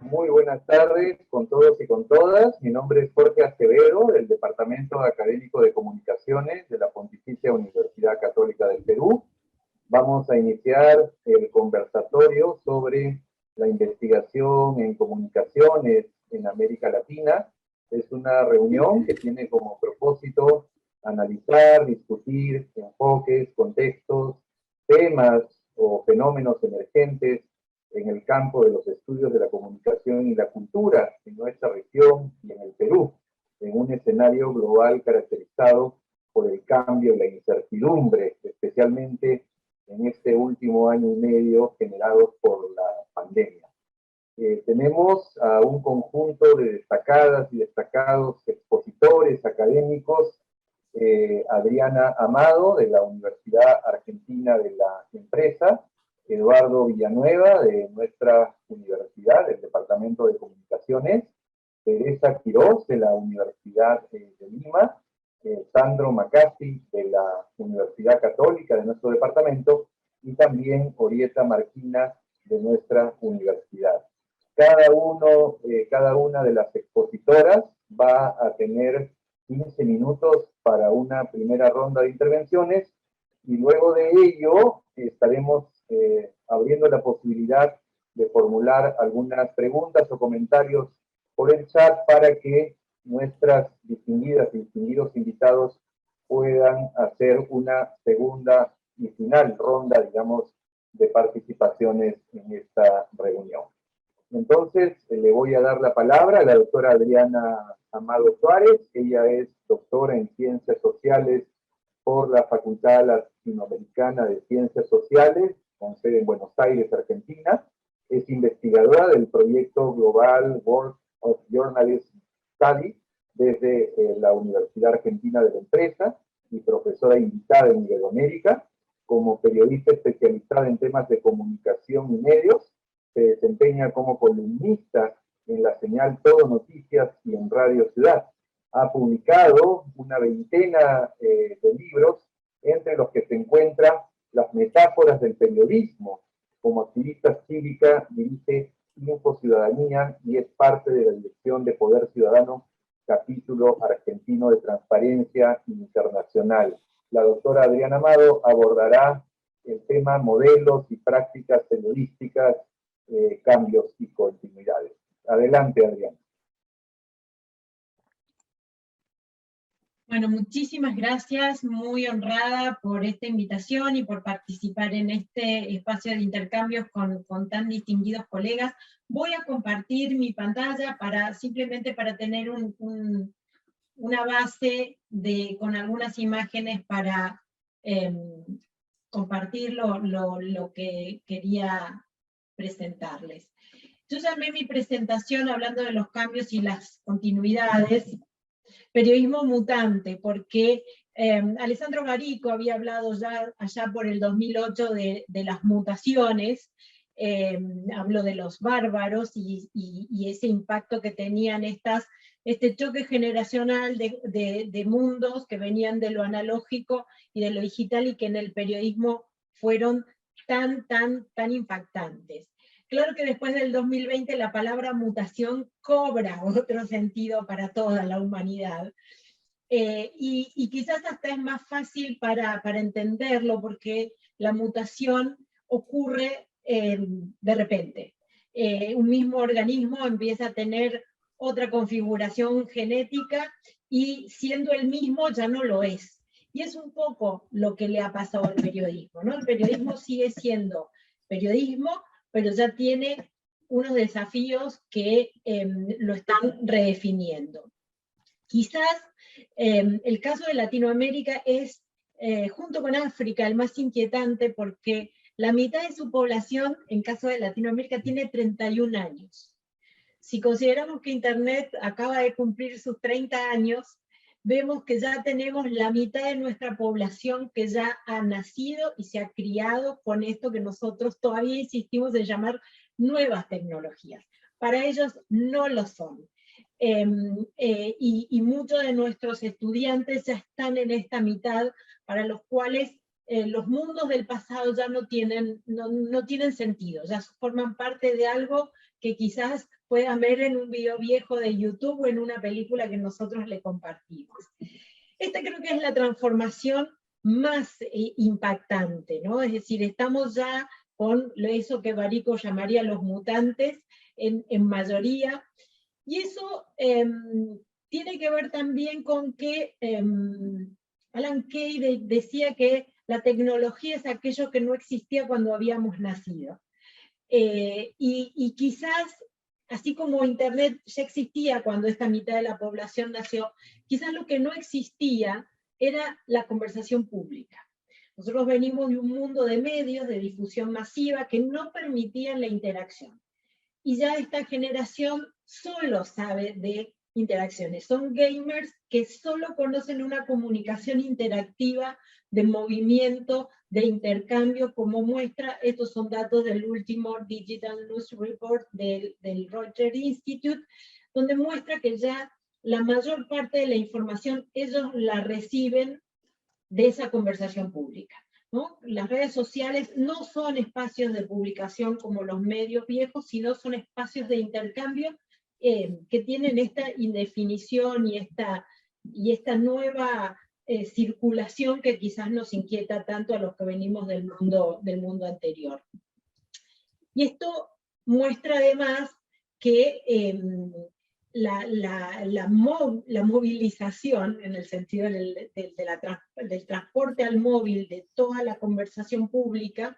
Muy buenas tardes con todos y con todas. Mi nombre es Jorge Acevedo, del Departamento Académico de Comunicaciones de la Pontificia Universidad Católica del Perú. Vamos a iniciar el conversatorio sobre la investigación en comunicaciones en América Latina. Es una reunión que tiene como propósito analizar, discutir enfoques, contextos, temas o fenómenos emergentes en el campo de los estudios de la comunicación y la cultura en nuestra región y en el Perú, en un escenario global caracterizado por el cambio y la incertidumbre, especialmente en este último año y medio generados por la pandemia. Tenemos a un conjunto de destacadas y destacados expositores académicos, Adriana Amado, de la Universidad Argentina de la Empresa, Eduardo Villanueva, de nuestra universidad, del Departamento de Comunicaciones, Teresa Quirós, de la Universidad de Lima, Sandro Macasi, de la Universidad Católica de nuestro departamento, y también Orieta Marquina, de nuestra universidad. Cada una de las expositoras va a tener 15 minutos para una primera ronda de intervenciones, y luego de ello estaremos abriendo la posibilidad de formular algunas preguntas o comentarios por el chat para que nuestras distinguidas y distinguidos invitados puedan hacer una segunda y final ronda, digamos, de participaciones en esta reunión. Entonces, le voy a dar la palabra a la doctora Adriana Amado Suárez. Ella es doctora en Ciencias Sociales por la Facultad Latinoamericana de Ciencias Sociales, con sede en Buenos Aires, Argentina. Es investigadora del proyecto Global World of Journalism Study desde la Universidad Argentina de la Empresa y profesora invitada en Iberoamérica. Como periodista especializada en temas de comunicación y medios, se desempeña como columnista en la señal Todo Noticias y en Radio Ciudad. Ha publicado una veintena de libros, entre los que se encuentran Las metáforas del periodismo. Como activista cívica dirige Info Ciudadanía y es parte de la Dirección de Poder Ciudadano, capítulo argentino de Transparencia Internacional. La doctora Adriana Amado abordará el tema modelos y prácticas periodísticas, cambios y continuidades. Adelante, Adriana. Bueno, muchísimas gracias, muy honrada por esta invitación y por participar en este espacio de intercambios con tan distinguidos colegas. Voy a compartir mi pantalla simplemente para tener una base con algunas imágenes para compartir lo que quería presentarles. Yo llamé mi presentación, hablando de los cambios y las continuidades, periodismo mutante, porque Alessandro Garico había hablado ya allá por el 2008 de las mutaciones, habló de los bárbaros y ese impacto que tenían este choque generacional de mundos que venían de lo analógico y de lo digital y que en el periodismo fueron tan impactantes. Claro que después del 2020 la palabra mutación cobra otro sentido para toda la humanidad. Y quizás hasta es más fácil para entenderlo, porque la mutación ocurre de repente. Un mismo organismo empieza a tener otra configuración genética y siendo el mismo ya no lo es. Y es un poco lo que le ha pasado al periodismo, ¿no? El periodismo sigue siendo periodismo, pero ya tiene unos desafíos que lo están redefiniendo. Quizás el caso de Latinoamérica es, junto con África, el más inquietante porque la mitad de su población, en caso de Latinoamérica, tiene 31 años. Si consideramos que Internet acaba de cumplir sus 30 años, vemos que ya tenemos la mitad de nuestra población que ya ha nacido y se ha criado con esto que nosotros todavía insistimos en llamar nuevas tecnologías. Para ellos no lo son. Y muchos de nuestros estudiantes ya están en esta mitad, para los cuales los mundos del pasado ya no tienen sentido, ya forman parte de algo que quizás puedan ver en un video viejo de YouTube o en una película que nosotros le compartimos. Esta creo que es la transformación más impactante, ¿no? Es decir, estamos ya con eso que Barico llamaría los mutantes en mayoría, y eso tiene que ver también con que Alan Kay decía que la tecnología es aquello que no existía cuando habíamos nacido. Y quizás, así como Internet ya existía cuando esta mitad de la población nació, quizás lo que no existía era la conversación pública. Nosotros venimos de un mundo de medios, de difusión masiva, que no permitían la interacción. Y ya esta generación solo sabe de interacciones. Son gamers que solo conocen una comunicación interactiva, de movimiento, de intercambio, como muestra, estos son datos del último Digital News Report del Reuters Institute, donde muestra que ya la mayor parte de la información ellos la reciben de esa conversación pública, ¿no? Las redes sociales no son espacios de publicación como los medios viejos, sino son espacios de intercambio que tienen esta indefinición y esta nueva circulación que quizás nos inquieta tanto a los que venimos del mundo anterior. Y esto muestra además que la movilización, en el sentido del transporte al móvil, de toda la conversación pública,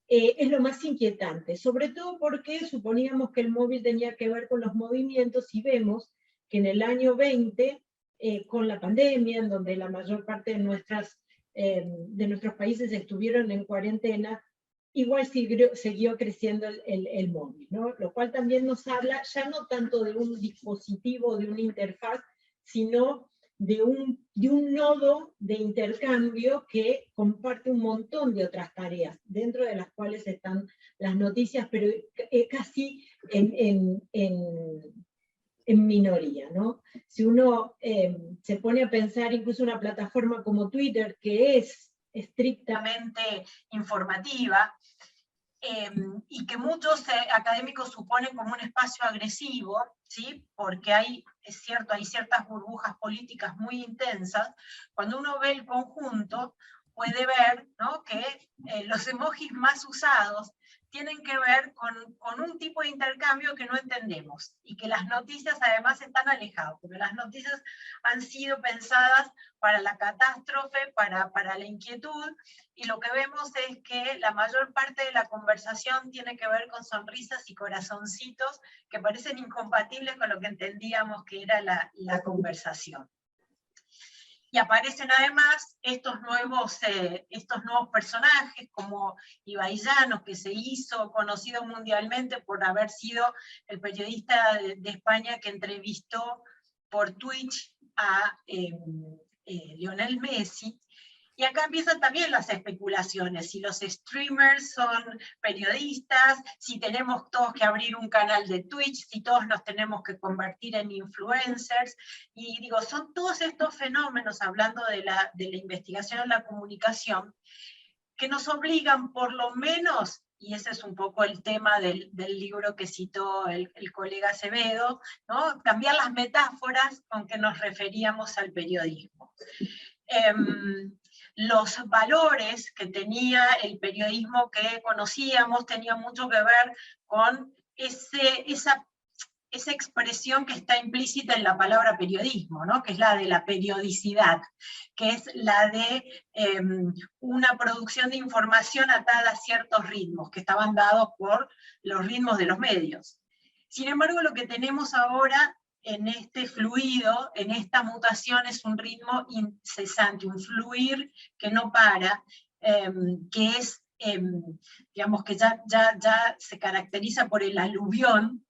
es lo más inquietante, sobre todo porque suponíamos que el móvil tenía que ver con los movimientos, y vemos que en el año 20, con la pandemia, en donde la mayor parte de nuestros países estuvieron en cuarentena, igual siguió creciendo el móvil, ¿no? Lo cual también nos habla ya no tanto de un dispositivo, de una interfaz, sino de un nodo de intercambio que comparte un montón de otras tareas, dentro de las cuales están las noticias, pero casi en minoría, ¿no? Si uno se pone a pensar incluso una plataforma como Twitter, que es estrictamente informativa, y que muchos académicos suponen como un espacio agresivo, ¿sí? Porque es cierto, hay ciertas burbujas políticas muy intensas. Cuando uno ve el conjunto, puede ver, ¿no?, que los emojis más usados tienen que ver con un tipo de intercambio que no entendemos, y que las noticias además están alejadas, porque las noticias han sido pensadas para la catástrofe, para la inquietud, y lo que vemos es que la mayor parte de la conversación tiene que ver con sonrisas y corazoncitos que parecen incompatibles con lo que entendíamos que era la conversación. Y aparecen además estos nuevos personajes, como Ibai Llanos, que se hizo conocido mundialmente por haber sido el periodista de España que entrevistó por Twitch a Lionel Messi. Y acá empiezan también las especulaciones, si los streamers son periodistas, si tenemos todos que abrir un canal de Twitch, si todos nos tenemos que convertir en influencers. Y digo, son todos estos fenómenos, hablando de la investigación en la comunicación, que nos obligan por lo menos, y ese es un poco el tema del libro que citó el colega Acevedo, ¿no?, cambiar las metáforas con que nos referíamos al periodismo. Los valores que tenía el periodismo que conocíamos tenían mucho que ver con esa esa expresión que está implícita en la palabra periodismo, ¿no? Que es la de la periodicidad, que es la de una producción de información atada a ciertos ritmos, que estaban dados por los ritmos de los medios. Sin embargo, lo que tenemos ahora en este fluido, en esta mutación, es un ritmo incesante, un fluir que no para, que es, digamos, que ya se caracteriza por el aluvión,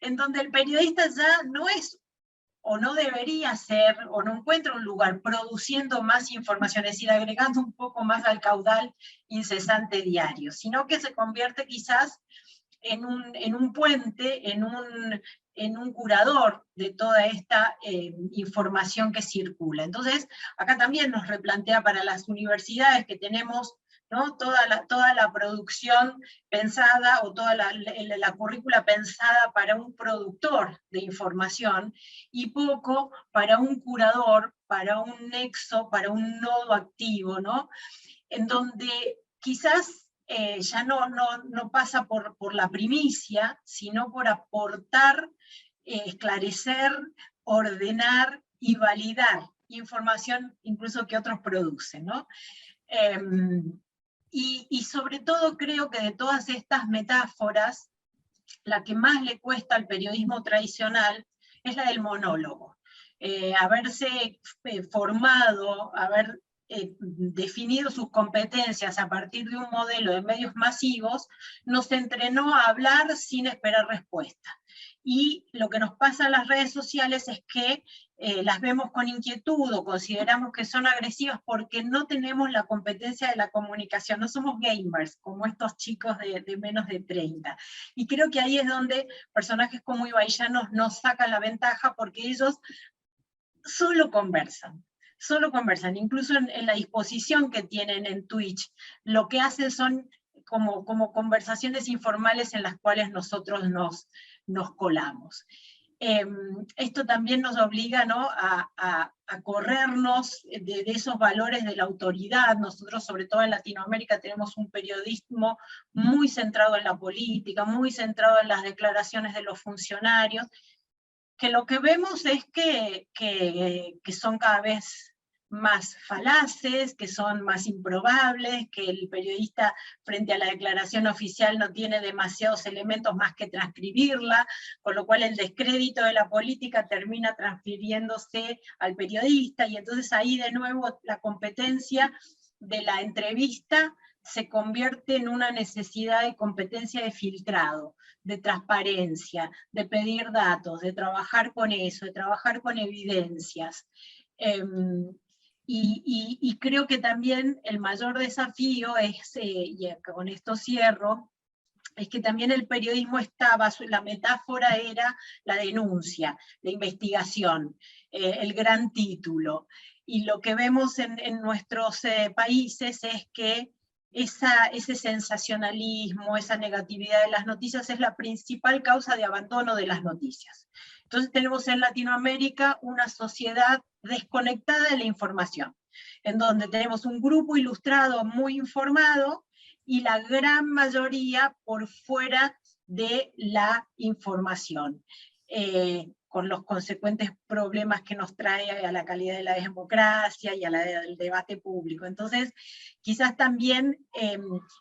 en donde el periodista ya no es, o no debería ser, o no encuentra un lugar produciendo más información, es decir, agregando un poco más al caudal incesante diario, sino que se convierte quizás en un puente, en un curador de toda esta información que circula. Entonces, acá también nos replantea para las universidades que tenemos, ¿no?, toda la producción pensada, o toda la currícula pensada para un productor de información, y poco para un curador, para un nexo, para un nodo activo, ¿no?, en donde quizás ya no pasa por la primicia, sino por aportar, esclarecer, ordenar y validar información incluso que otros producen, ¿no? Y sobre todo creo que de todas estas metáforas, la que más le cuesta al periodismo tradicional es la del monólogo. Haberse formado, haber definido sus competencias a partir de un modelo de medios masivos, nos entrenó a hablar sin esperar respuesta. Y lo que nos pasa en las redes sociales es que las vemos con inquietud, o consideramos que son agresivas porque no tenemos la competencia de la comunicación, no somos gamers, como estos chicos de menos de 30. Y creo que ahí es donde personajes como Ibai Llanos nos sacan la ventaja, porque ellos solo conversan, incluso en la disposición que tienen en Twitch, lo que hacen son como conversaciones informales en las cuales nosotros nos colamos. Esto también nos obliga, ¿no?, a corrernos de esos valores de la autoridad. Nosotros, sobre todo en Latinoamérica, tenemos un periodismo muy centrado en la política, muy centrado en las declaraciones de los funcionarios, que lo que vemos es que son cada vez más falaces, que son más improbables, que el periodista frente a la declaración oficial no tiene demasiados elementos más que transcribirla, con lo cual el descrédito de la política termina transfiriéndose al periodista, y entonces ahí de nuevo la competencia de la entrevista se convierte en una necesidad de competencia de filtrado, de transparencia, de pedir datos, de trabajar con eso, de trabajar con evidencias. Y creo que también el mayor desafío es, y con esto cierro, es que también el periodismo estaba, la metáfora era la denuncia, la investigación, el gran título. Y lo que vemos en nuestros países es que ese sensacionalismo, esa negatividad de las noticias es la principal causa de abandono de las noticias. Entonces tenemos en Latinoamérica una sociedad desconectada de la información, en donde tenemos un grupo ilustrado muy informado, y la gran mayoría por fuera de la información, con los consecuentes problemas que nos trae a la calidad de la democracia y a la del debate público. Entonces, quizás también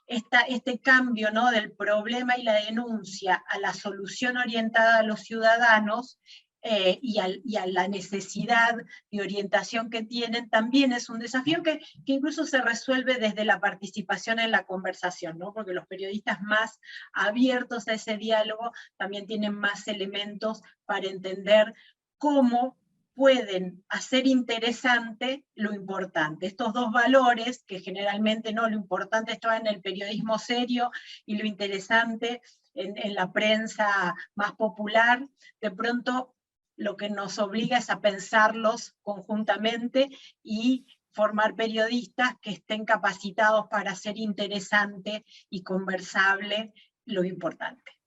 este cambio, ¿no?, del problema y la denuncia a la solución orientada a los ciudadanos, y a la necesidad de orientación que tienen, también es un desafío que incluso se resuelve desde la participación en la conversación, ¿no?, porque los periodistas más abiertos a ese diálogo también tienen más elementos para entender cómo pueden hacer interesante lo importante. Estos dos valores, que generalmente no, lo importante está en el periodismo serio, y lo interesante en la prensa más popular, de pronto lo que nos obliga es a pensarlos conjuntamente y formar periodistas que estén capacitados para hacer interesante y conversable lo importante.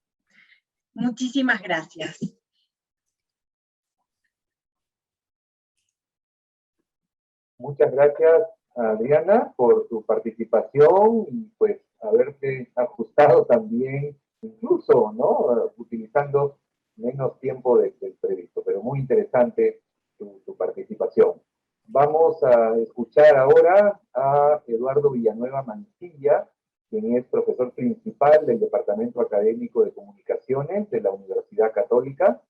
Muchísimas gracias. Muchas gracias, Adriana, por tu participación y pues haberte ajustado también, incluso, ¿no?, utilizando menos menos tiempo del previsto, pero muy interesante tu participación. Vamos a escuchar ahora a Eduardo Villanueva Mancilla, quien es profesor principal del Departamento Académico de Comunicaciones de la Universidad Católica.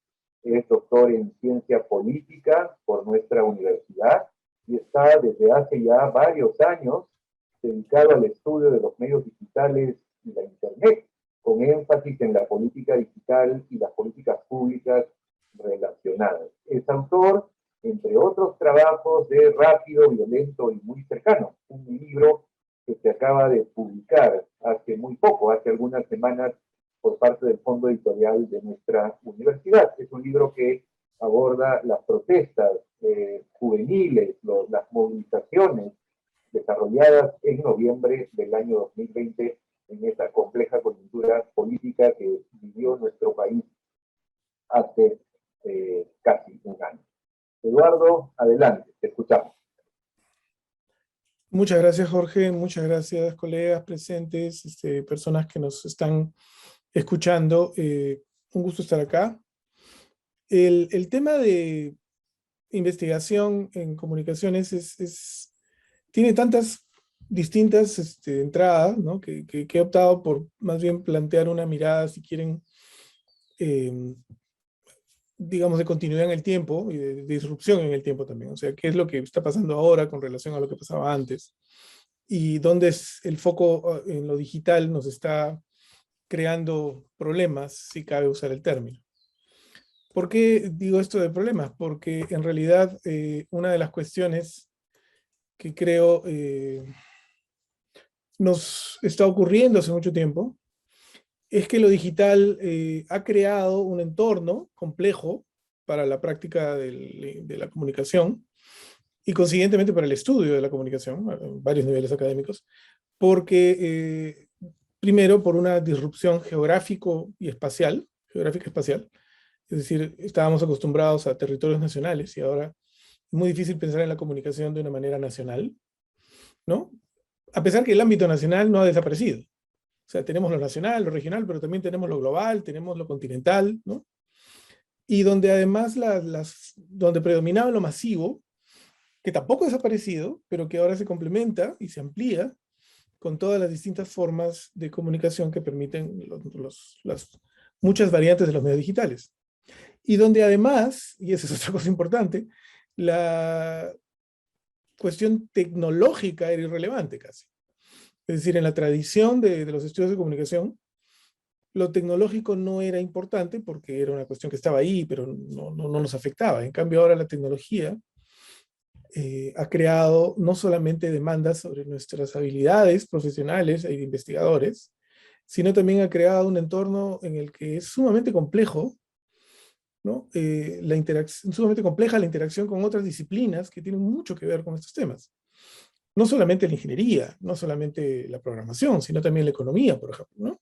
Es doctor en ciencia política por nuestra universidad y está desde hace ya varios años dedicado al estudio de los medios digitales y la Internet, con énfasis en la política digital y las políticas públicas relacionadas. Es autor, entre otros trabajos, de Rápido, Violento y Muy Cercano, un libro que se acaba de publicar hace muy poco, hace algunas semanas, por parte del fondo editorial de nuestra universidad. Es un libro que aborda las protestas juveniles, las movilizaciones desarrolladas en noviembre del año 2020 en esa compleja coyuntura política que vivió nuestro país hace casi un año. Eduardo, adelante, te escuchamos. Muchas gracias, Jorge. Muchas gracias, colegas presentes, personas que nos están escuchando. Un gusto estar acá. El tema de investigación en comunicaciones tiene tantas distintas entradas, ¿no? que he optado por más bien plantear una mirada, si quieren, digamos, de continuidad en el tiempo y de disrupción en el tiempo también. O sea, qué es lo que está pasando ahora con relación a lo que pasaba antes y dónde es el foco en lo digital nos está creando problemas, si cabe usar el término. ¿Por qué digo esto de problemas? Porque en realidad una de las cuestiones que creo nos está ocurriendo hace mucho tiempo es que lo digital ha creado un entorno complejo para la práctica de la comunicación y consiguientemente para el estudio de la comunicación, a varios niveles académicos, porque primero por una disrupción geográfica espacial, es decir, estábamos acostumbrados a territorios nacionales y ahora es muy difícil pensar en la comunicación de una manera nacional, ¿no? A pesar que el ámbito nacional no ha desaparecido. O sea, tenemos lo nacional, lo regional, pero también tenemos lo global, tenemos lo continental, ¿no? Y donde además donde predominaba lo masivo, que tampoco ha desaparecido, pero que ahora se complementa y se amplía con todas las distintas formas de comunicación que permiten las muchas variantes de los medios digitales. Y donde además, y esa es otra cosa importante, la cuestión tecnológica era irrelevante casi. Es decir, en la tradición de los estudios de comunicación, lo tecnológico no era importante porque era una cuestión que estaba ahí, pero no nos afectaba. En cambio, ahora la tecnología ha creado no solamente demandas sobre nuestras habilidades profesionales e investigadores, sino también ha creado un entorno en el que es sumamente complejo, ¿no? Sumamente compleja la interacción con otras disciplinas que tienen mucho que ver con estos temas. No solamente la ingeniería, no solamente la programación, sino también la economía, por ejemplo, ¿no?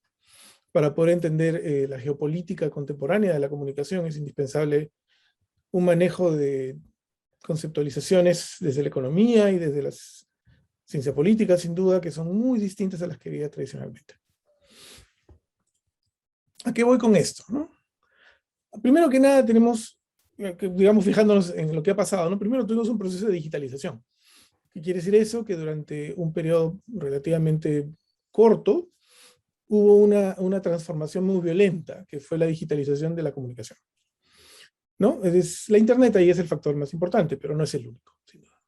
Para poder entender la geopolítica contemporánea de la comunicación es indispensable un manejo de conceptualizaciones desde la economía y desde las ciencias políticas, sin duda, que son muy distintas a las que había tradicionalmente. ¿A qué voy con esto, no? Primero que nada tenemos, digamos, fijándonos en lo que ha pasado, ¿no? Primero tuvimos un proceso de digitalización. ¿Qué quiere decir eso? Que durante un periodo relativamente corto hubo una transformación muy violenta, que fue la digitalización de la comunicación, ¿no? La Internet ahí es el factor más importante, pero no es el único, sin duda.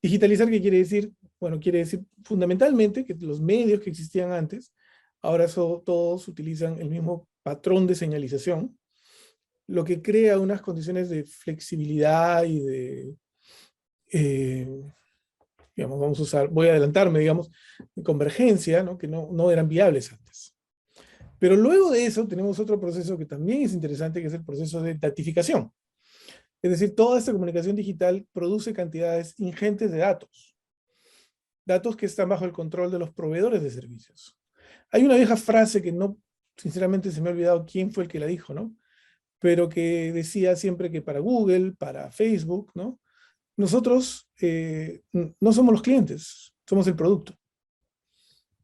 Digitalizar, ¿qué quiere decir? Bueno, quiere decir fundamentalmente que los medios que existían antes, ahora todos utilizan el mismo patrón de señalización, lo que crea unas condiciones de flexibilidad y de, digamos, voy a adelantarme, digamos, de convergencia, ¿no? Que no eran viables antes. Pero luego de eso tenemos otro proceso que también es interesante, que es el proceso de datificación. Es decir, toda esta comunicación digital produce cantidades ingentes de datos. Datos que están bajo el control de los proveedores de servicios. Hay una vieja frase que sinceramente se me ha olvidado quién fue el que la dijo, ¿no? Pero que decía siempre que para Google, para Facebook, ¿no? Nosotros no somos los clientes, somos el producto.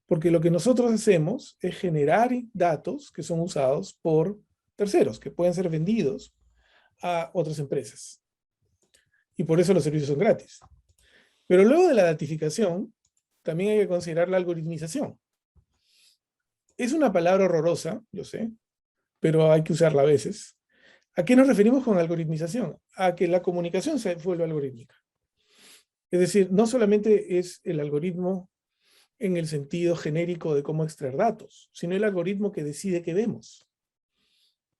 Porque lo que nosotros hacemos es generar datos que son usados por terceros, que pueden ser vendidos a otras empresas. Y por eso los servicios son gratis. Pero luego de la datificación, también hay que considerar la algoritmización. Es una palabra horrorosa, yo sé, pero hay que usarla a veces. ¿A qué nos referimos con algoritmización? A que la comunicación se vuelve algorítmica. Es decir, no solamente es el algoritmo en el sentido genérico de cómo extraer datos, sino el algoritmo que decide qué vemos,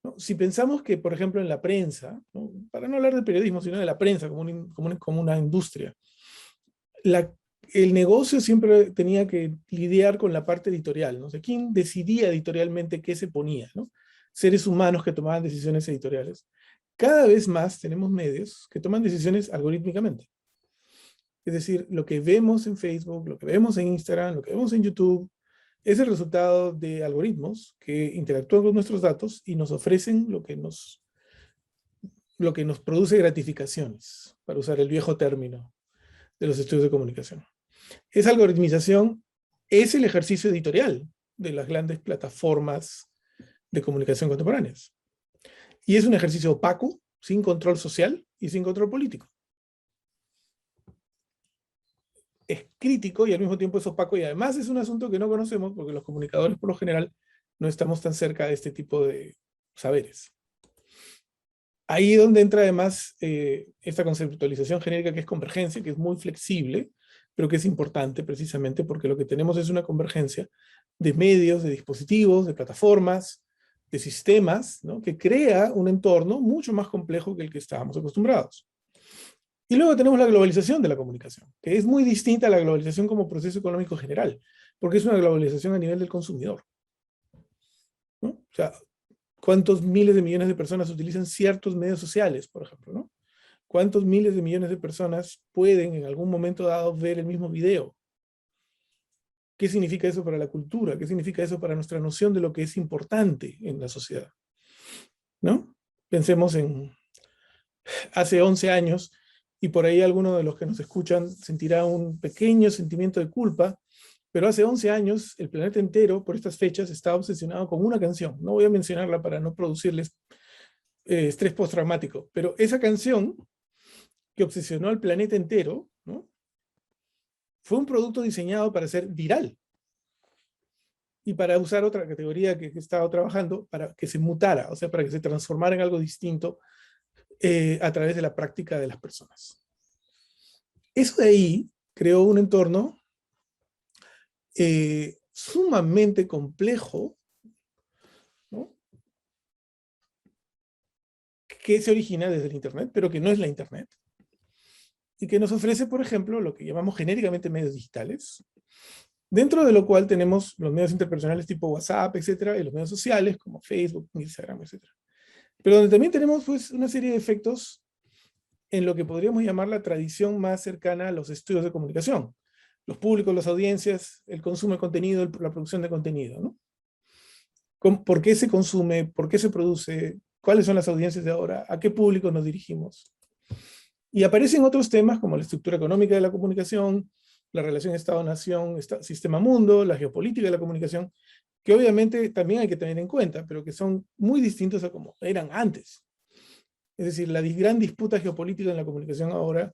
¿no? Si pensamos que, por ejemplo, en la prensa, ¿no? Para no hablar del periodismo, sino de la prensa como una industria, el negocio siempre tenía que lidiar con la parte editorial, ¿no? O sea, ¿quién decidía editorialmente qué se ponía, ¿no? Seres humanos que tomaban decisiones editoriales. Cada vez más tenemos medios que toman decisiones algorítmicamente. Es decir, lo que vemos en Facebook, lo que vemos en Instagram, lo que vemos en YouTube, es el resultado de algoritmos que interactúan con nuestros datos y nos ofrecen lo que nos produce gratificaciones, para usar el viejo término de los estudios de comunicación. Esa algoritmización es el ejercicio editorial de las grandes plataformas de comunicación contemporáneas. Y es un ejercicio opaco, sin control social y sin control político. Es crítico y al mismo tiempo es opaco, y además es un asunto que no conocemos porque los comunicadores por lo general no estamos tan cerca de este tipo de saberes. Ahí es donde entra además esta conceptualización genérica que es convergencia, que es muy flexible, pero que es importante precisamente porque lo que tenemos es una convergencia de medios, de dispositivos, de plataformas, de sistemas, ¿no? Que crea un entorno mucho más complejo que el que estábamos acostumbrados. Y luego tenemos la globalización de la comunicación, que es muy distinta a la globalización como proceso económico general, porque es una globalización a nivel del consumidor, ¿no? O sea, ¿cuántos miles de millones de personas utilizan ciertos medios sociales, por ejemplo, ¿no? ¿Cuántos miles de millones de personas pueden en algún momento dado ver el mismo video? ¿Qué significa eso para la cultura? ¿Qué significa eso para nuestra noción de lo que es importante en la sociedad? ¿No? Pensemos en hace 11 años, y por ahí alguno de los que nos escuchan sentirá un pequeño sentimiento de culpa, pero hace 11 años el planeta entero, por estas fechas, estaba obsesionado con una canción. No voy a mencionarla para no producirles estrés postraumático, pero esa canción que obsesionó al planeta entero, ¿no? Fue un producto diseñado para ser viral. Y para usar otra categoría que he estado trabajando, para que se mutara, o sea, para que se transformara en algo distinto a través de la práctica de las personas. Eso de ahí creó un entorno sumamente complejo, ¿no? Que se origina desde el Internet, pero que no es la Internet, y que nos ofrece, por ejemplo, lo que llamamos genéricamente medios digitales, dentro de lo cual tenemos los medios interpersonales tipo WhatsApp, etcétera, y los medios sociales como Facebook, Instagram, etcétera. Pero donde también tenemos pues, una serie de efectos en lo que podríamos llamar la tradición más cercana a los estudios de comunicación. Los públicos, las audiencias, el consumo de contenido, la producción de contenido, ¿no? ¿Por qué se consume? ¿Por qué se produce? ¿Cuáles son las audiencias de ahora? ¿A qué público nos dirigimos? Y aparecen otros temas como la estructura económica de la comunicación, la relación Estado-Nación, sistema-mundo, la geopolítica de la comunicación, que obviamente también hay que tener en cuenta, pero que son muy distintos a como eran antes. Es decir, la gran disputa geopolítica en la comunicación ahora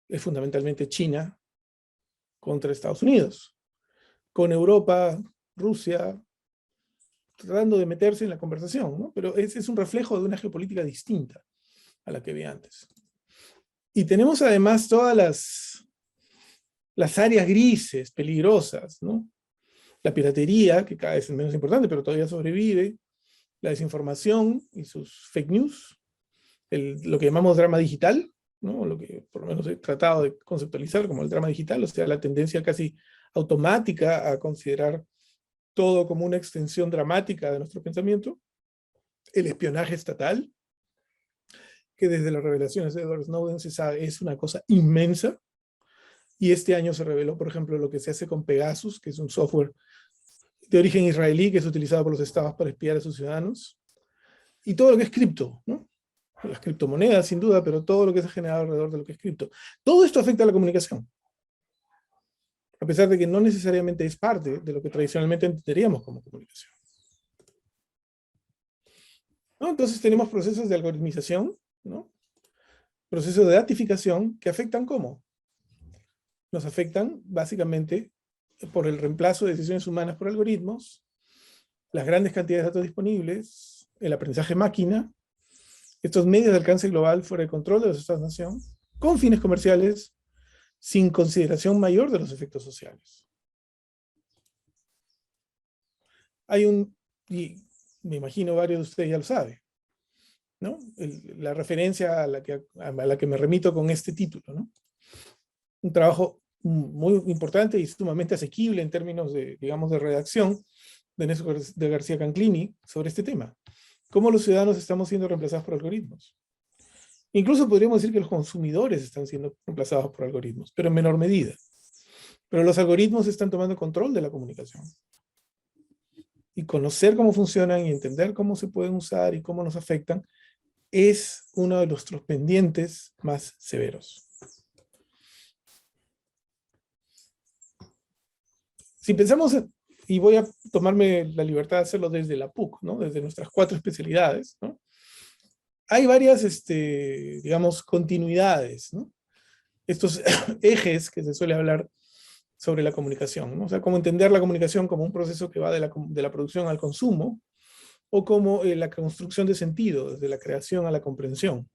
es fundamentalmente China contra Estados Unidos, con Europa, Rusia, tratando de meterse en la conversación, ¿no? Pero es un reflejo de una geopolítica distinta a la que había antes. Y tenemos además todas las áreas grises, peligrosas, ¿no? La piratería, que cada vez es menos importante, pero todavía sobrevive, la desinformación y sus fake news, lo que llamamos drama digital, ¿no? Lo que por lo menos he tratado de conceptualizar como el drama digital, o sea, la tendencia casi automática a considerar todo como una extensión dramática de nuestro pensamiento, el espionaje estatal, que desde las revelaciones de Edward Snowden se sabe es una cosa inmensa, y este año se reveló, por ejemplo, lo que se hace con Pegasus, que es un software de origen israelí que es utilizado por los estados para espiar a sus ciudadanos, y todo lo que es cripto, ¿no? Las criptomonedas, sin duda, pero todo lo que se ha generado alrededor de lo que es cripto. Todo esto afecta a la comunicación, a pesar de que no necesariamente es parte de lo que tradicionalmente entenderíamos como comunicación. ¿no? Entonces tenemos procesos de algoritmización, ¿no? Procesos de datificación que afectan ¿cómo? Nos afectan básicamente por el reemplazo de decisiones humanas por algoritmos, las grandes cantidades de datos disponibles, el aprendizaje máquina, estos medios de alcance global fuera de control de los Estados-nación, con fines comerciales, sin consideración mayor de los efectos sociales. Hay y me imagino varios de ustedes ya lo saben, ¿no? La referencia a la que me remito con este título, ¿no? Un trabajo muy importante y sumamente asequible en términos de, digamos, de redacción de Néstor de García Canclini sobre este tema. ¿Cómo los ciudadanos estamos siendo reemplazados por algoritmos? Incluso podríamos decir que los consumidores están siendo reemplazados por algoritmos, pero en menor medida. Pero los algoritmos están tomando control de la comunicación. Y conocer cómo funcionan y entender cómo se pueden usar y cómo nos afectan es uno de nuestros pendientes más severos. Si pensamos, y voy a tomarme la libertad de hacerlo desde la PUC, ¿no? Desde nuestras 4 especialidades, ¿no? Hay varias, digamos, continuidades, ¿no? Estos ejes que se suele hablar sobre la comunicación, ¿no? O sea, cómo entender la comunicación como un proceso que va de la producción al consumo, o como la construcción de sentido, desde la creación a la comprensión.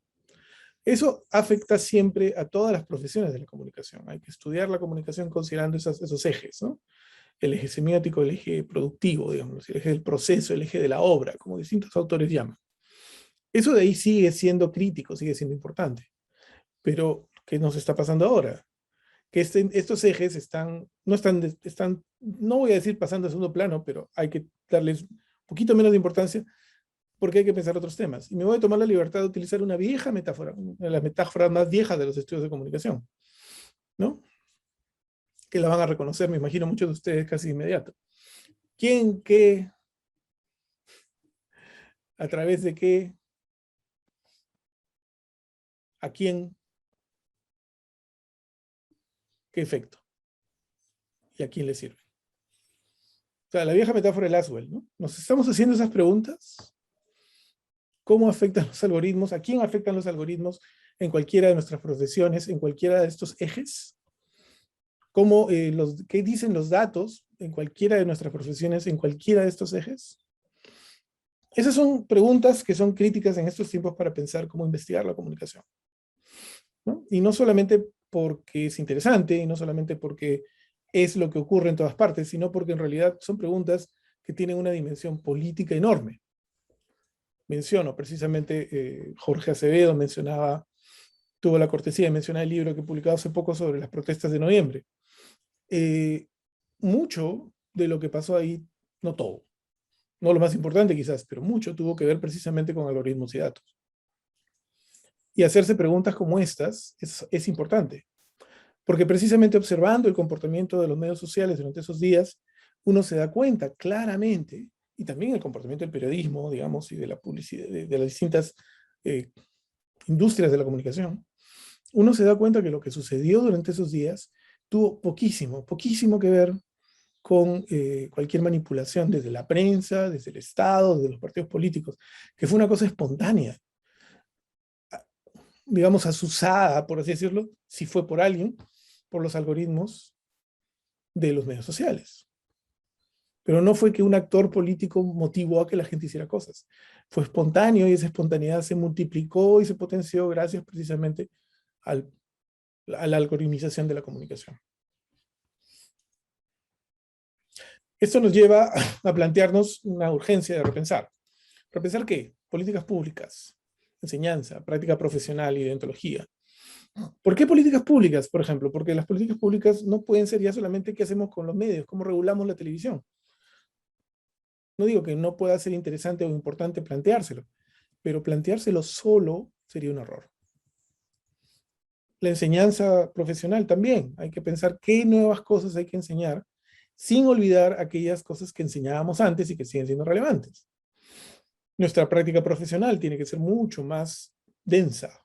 Eso afecta siempre a todas las profesiones de la comunicación. Hay que estudiar la comunicación considerando esos ejes, ¿no? El eje semiótico, el eje productivo, digamos, el eje del proceso, el eje de la obra, como distintos autores llaman. Eso de ahí sigue siendo crítico, sigue siendo importante. Pero, ¿qué nos está pasando ahora? Que estos ejes no voy a decir pasando a segundo plano, pero hay que darles un poquito menos de importancia porque hay que pensar otros temas. Y me voy a tomar la libertad de utilizar una vieja metáfora, una de las metáforas más viejas de los estudios de comunicación, ¿no? Que la van a reconocer, me imagino, muchos de ustedes casi de inmediato. ¿Quién, qué, a través de qué, a quién, qué efecto? ¿Y a quién le sirve? O sea, la vieja metáfora de Laswell, ¿no? ¿Nos estamos haciendo esas preguntas? ¿Cómo afectan los algoritmos? ¿A quién afectan los algoritmos en cualquiera de nuestras profesiones, en cualquiera de estos ejes? ¿Qué dicen los datos en cualquiera de nuestras profesiones, en cualquiera de estos ejes? Esas son preguntas que son críticas en estos tiempos para pensar cómo investigar la comunicación, ¿no? Y no solamente porque es interesante, y no solamente porque es lo que ocurre en todas partes, sino porque en realidad son preguntas que tienen una dimensión política enorme. Menciono precisamente, Jorge Acevedo tuvo la cortesía de mencionar el libro que he publicado hace poco sobre las protestas de noviembre. Mucho de lo que pasó ahí, no todo, no lo más importante quizás, pero mucho tuvo que ver precisamente con algoritmos y datos. Y hacerse preguntas como estas es importante, porque precisamente observando el comportamiento de los medios sociales durante esos días, uno se da cuenta claramente, y también el comportamiento del periodismo, digamos, y de la publicidad, de las distintas industrias de la comunicación, uno se da cuenta que lo que sucedió durante esos días tuvo poquísimo que ver con cualquier manipulación desde la prensa, desde el Estado, desde los partidos políticos, que fue una cosa espontánea, digamos, asusada, por así decirlo, si fue por alguien, por los algoritmos de los medios sociales. Pero no fue que un actor político motivó a que la gente hiciera cosas. Fue espontáneo y esa espontaneidad se multiplicó y se potenció gracias precisamente a la algoritmización de la comunicación. Esto nos lleva a plantearnos una urgencia de repensar. ¿Repensar qué? Políticas públicas, enseñanza, práctica profesional y deontología. ¿Por qué políticas públicas, por ejemplo? Porque las políticas públicas no pueden ser ya solamente qué hacemos con los medios, cómo regulamos la televisión. No digo que no pueda ser interesante o importante planteárselo, pero planteárselo solo sería un error. La enseñanza profesional también. Hay que pensar qué nuevas cosas hay que enseñar, sin olvidar aquellas cosas que enseñábamos antes y que siguen siendo relevantes. Nuestra práctica profesional tiene que ser mucho más densa.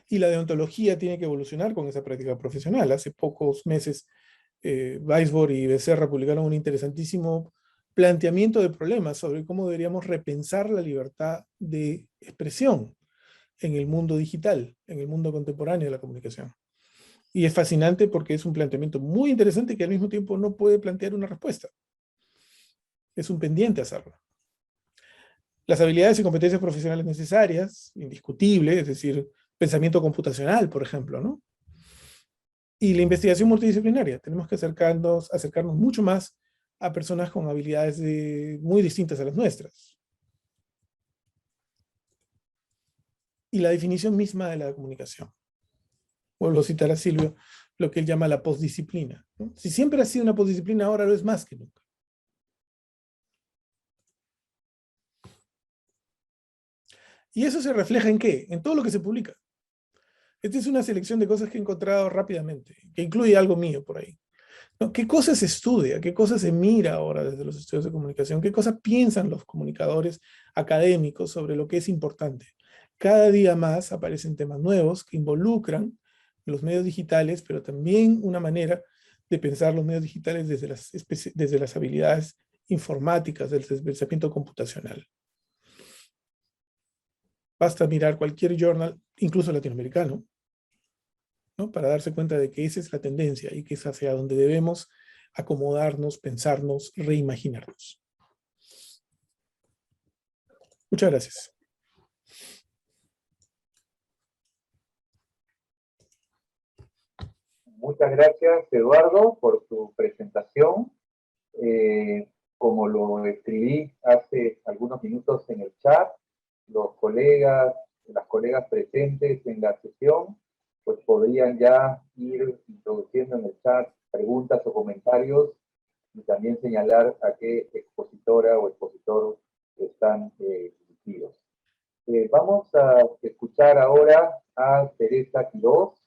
Y la deontología tiene que evolucionar con esa práctica profesional. Hace pocos meses, Weisbord y Becerra publicaron un interesantísimo planteamiento de problemas sobre cómo deberíamos repensar la libertad de expresión en el mundo digital, en el mundo contemporáneo de la comunicación. Y es fascinante porque es un planteamiento muy interesante que al mismo tiempo no puede plantear una respuesta. Es un pendiente hacerlo. Las habilidades y competencias profesionales necesarias, indiscutibles, es decir, pensamiento computacional, por ejemplo, ¿no? Y la investigación multidisciplinaria. Tenemos que acercarnos mucho más a personas con habilidades muy distintas a las nuestras. Y la definición misma de la comunicación. Vuelvo a citar a Silvio, lo que él llama la postdisciplina, ¿no? Si siempre ha sido una postdisciplina, ahora lo es más que nunca. ¿Y eso se refleja en qué? En todo lo que se publica. Esta es una selección de cosas que he encontrado rápidamente, que incluye algo mío por ahí, ¿no? ¿Qué cosas se estudia? ¿Qué cosas se mira ahora desde los estudios de comunicación? ¿Qué cosas piensan los comunicadores académicos sobre lo que es importante? Cada día más aparecen temas nuevos que involucran los medios digitales, pero también una manera de pensar los medios digitales desde las habilidades informáticas, del pensamiento computacional. Basta mirar cualquier journal, incluso latinoamericano, ¿no? Para darse cuenta de que esa es la tendencia y que es hacia donde debemos acomodarnos, pensarnos, reimaginarnos. Muchas gracias. Muchas gracias, Eduardo, por tu presentación. Como lo escribí hace algunos minutos en el chat, las colegas presentes en la sesión, pues podrían ya ir introduciendo en el chat preguntas o comentarios y también señalar a qué expositora o expositor están dirigidos. Vamos a escuchar ahora a Teresa Quiroz.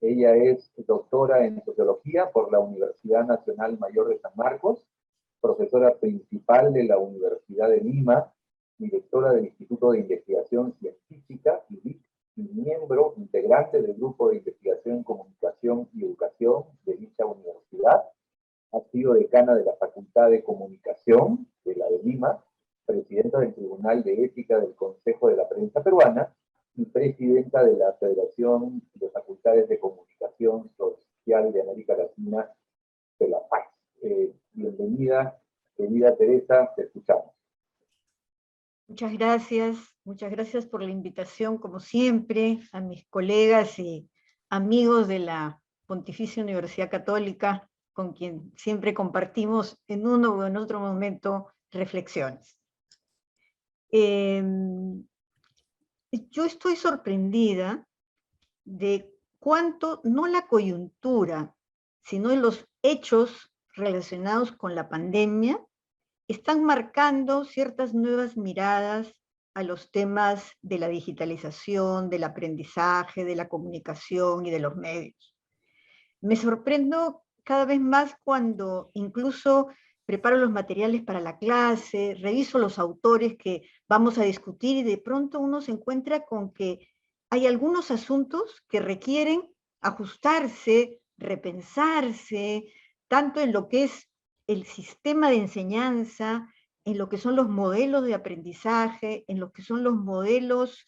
Ella es doctora en Sociología por la Universidad Nacional Mayor de San Marcos, profesora principal de la Universidad de Lima, directora del Instituto de Investigación Científica, IDIC, y miembro integrante del Grupo de Investigación en Comunicación y Educación de dicha universidad. Ha sido decana de la Facultad de Comunicación de la de Lima, presidenta del Tribunal de Ética del Consejo de la Prensa Peruana y presidenta de la Federación de Facultades de Comunicación Social de América Latina, de la PAC. Bienvenida, querida Teresa, te escuchamos. Muchas gracias por la invitación, como siempre, a mis colegas y amigos de la Pontificia Universidad Católica, con quien siempre compartimos en uno o en otro momento reflexiones. Yo estoy sorprendida de cuánto, no la coyuntura, sino en los hechos relacionados con la pandemia, están marcando ciertas nuevas miradas a los temas de la digitalización, del aprendizaje, de la comunicación y de los medios. Me sorprendo cada vez más cuando incluso preparo los materiales para la clase, reviso los autores que vamos a discutir y de pronto uno se encuentra con que hay algunos asuntos que requieren ajustarse, repensarse, tanto en lo que es el sistema de enseñanza, en lo que son los modelos de aprendizaje, en lo que son los modelos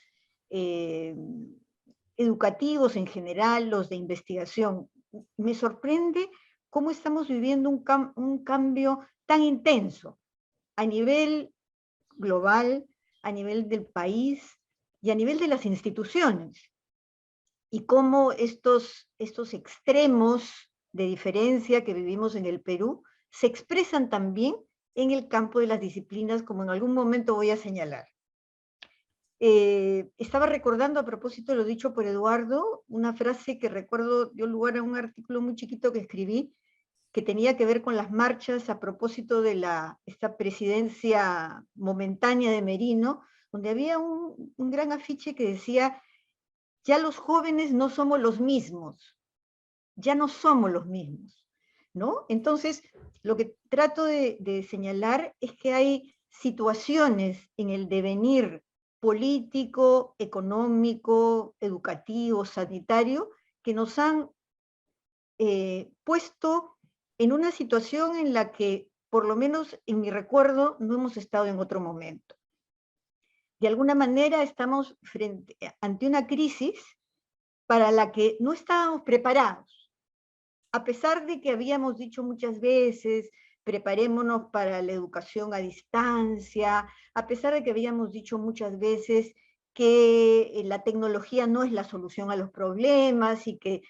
educativos en general, los de investigación. Me sorprende cómo estamos viviendo un cambio tan intenso a nivel global, a nivel del país y a nivel de las instituciones. Y cómo estos extremos de diferencia que vivimos en el Perú se expresan también en el campo de las disciplinas, como en algún momento voy a señalar. Estaba recordando, a propósito de lo dicho por Eduardo, una frase que recuerdo dio lugar a un artículo muy chiquito que escribí, que tenía que ver con las marchas a propósito de esta presidencia momentánea de Merino, donde había un gran afiche que decía: ya los jóvenes no somos los mismos, ya no somos los mismos, ¿no? Entonces, lo que trato de señalar es que hay situaciones en el devenir político, económico, educativo, sanitario, que nos han puesto en una situación en la que por lo menos en mi recuerdo, no hemos estado en otro momento. De alguna manera estamos ante una crisis para la que no estábamos preparados. A pesar de que habíamos dicho muchas veces, preparémonos para la educación a distancia, a pesar de que habíamos dicho muchas veces que la tecnología no es la solución a los problemas y que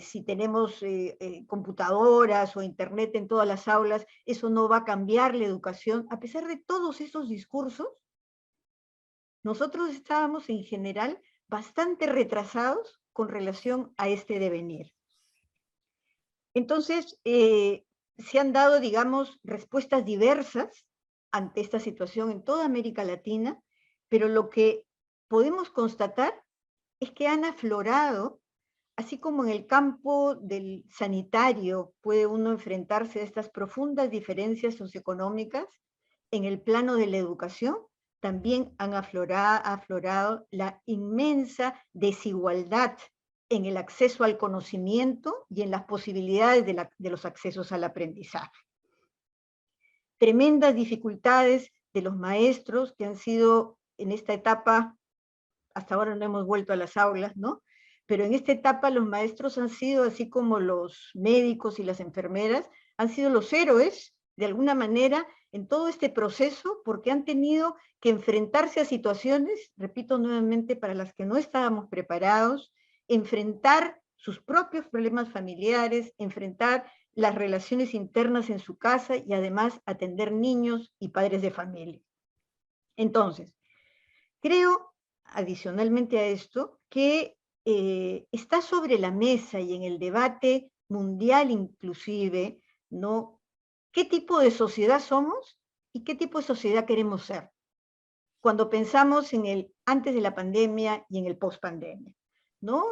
si tenemos computadoras o internet en todas las aulas, eso no va a cambiar la educación. A pesar de todos esos discursos, nosotros estábamos en general bastante retrasados con relación a este devenir. Entonces, se han dado, digamos, respuestas diversas ante esta situación en toda América Latina, pero lo que podemos constatar es que han aflorado, así como en el campo del sanitario puede uno enfrentarse a estas profundas diferencias socioeconómicas, en el plano de la educación también han aflorado la inmensa desigualdad en el acceso al conocimiento y en las posibilidades de los accesos al aprendizaje. Tremendas dificultades de los maestros que han sido en esta etapa, hasta ahora no hemos vuelto a las aulas, ¿no? Pero en esta etapa los maestros han sido, así como los médicos y las enfermeras, han sido los héroes, de alguna manera, en todo este proceso, porque han tenido que enfrentarse a situaciones, repito nuevamente, para las que no estábamos preparados, enfrentar sus propios problemas familiares, enfrentar las relaciones internas en su casa y además atender niños y padres de familia. Entonces, creo, adicionalmente a esto, que está sobre la mesa y en el debate mundial inclusive, ¿no? ¿Qué tipo de sociedad somos y qué tipo de sociedad queremos ser? Cuando pensamos en el antes de la pandemia y en el post-pandemia, ¿no?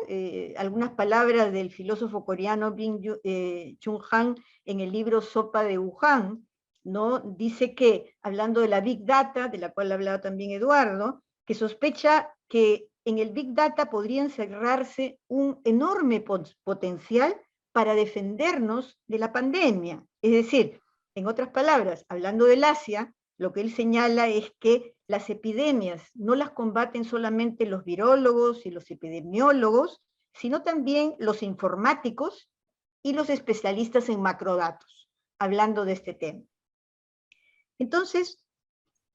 Algunas palabras del filósofo coreano Byung-Chul Han en el libro Sopa de Wuhan, ¿no? Dice que, hablando de la Big Data, de la cual hablaba también Eduardo, que sospecha que en el Big Data podría encerrarse un enorme potencial para defendernos de la pandemia. Es decir, en otras palabras, hablando del Asia, lo que él señala es que las epidemias no las combaten solamente los virólogos y los epidemiólogos, sino también los informáticos y los especialistas en macrodatos, hablando de este tema. Entonces,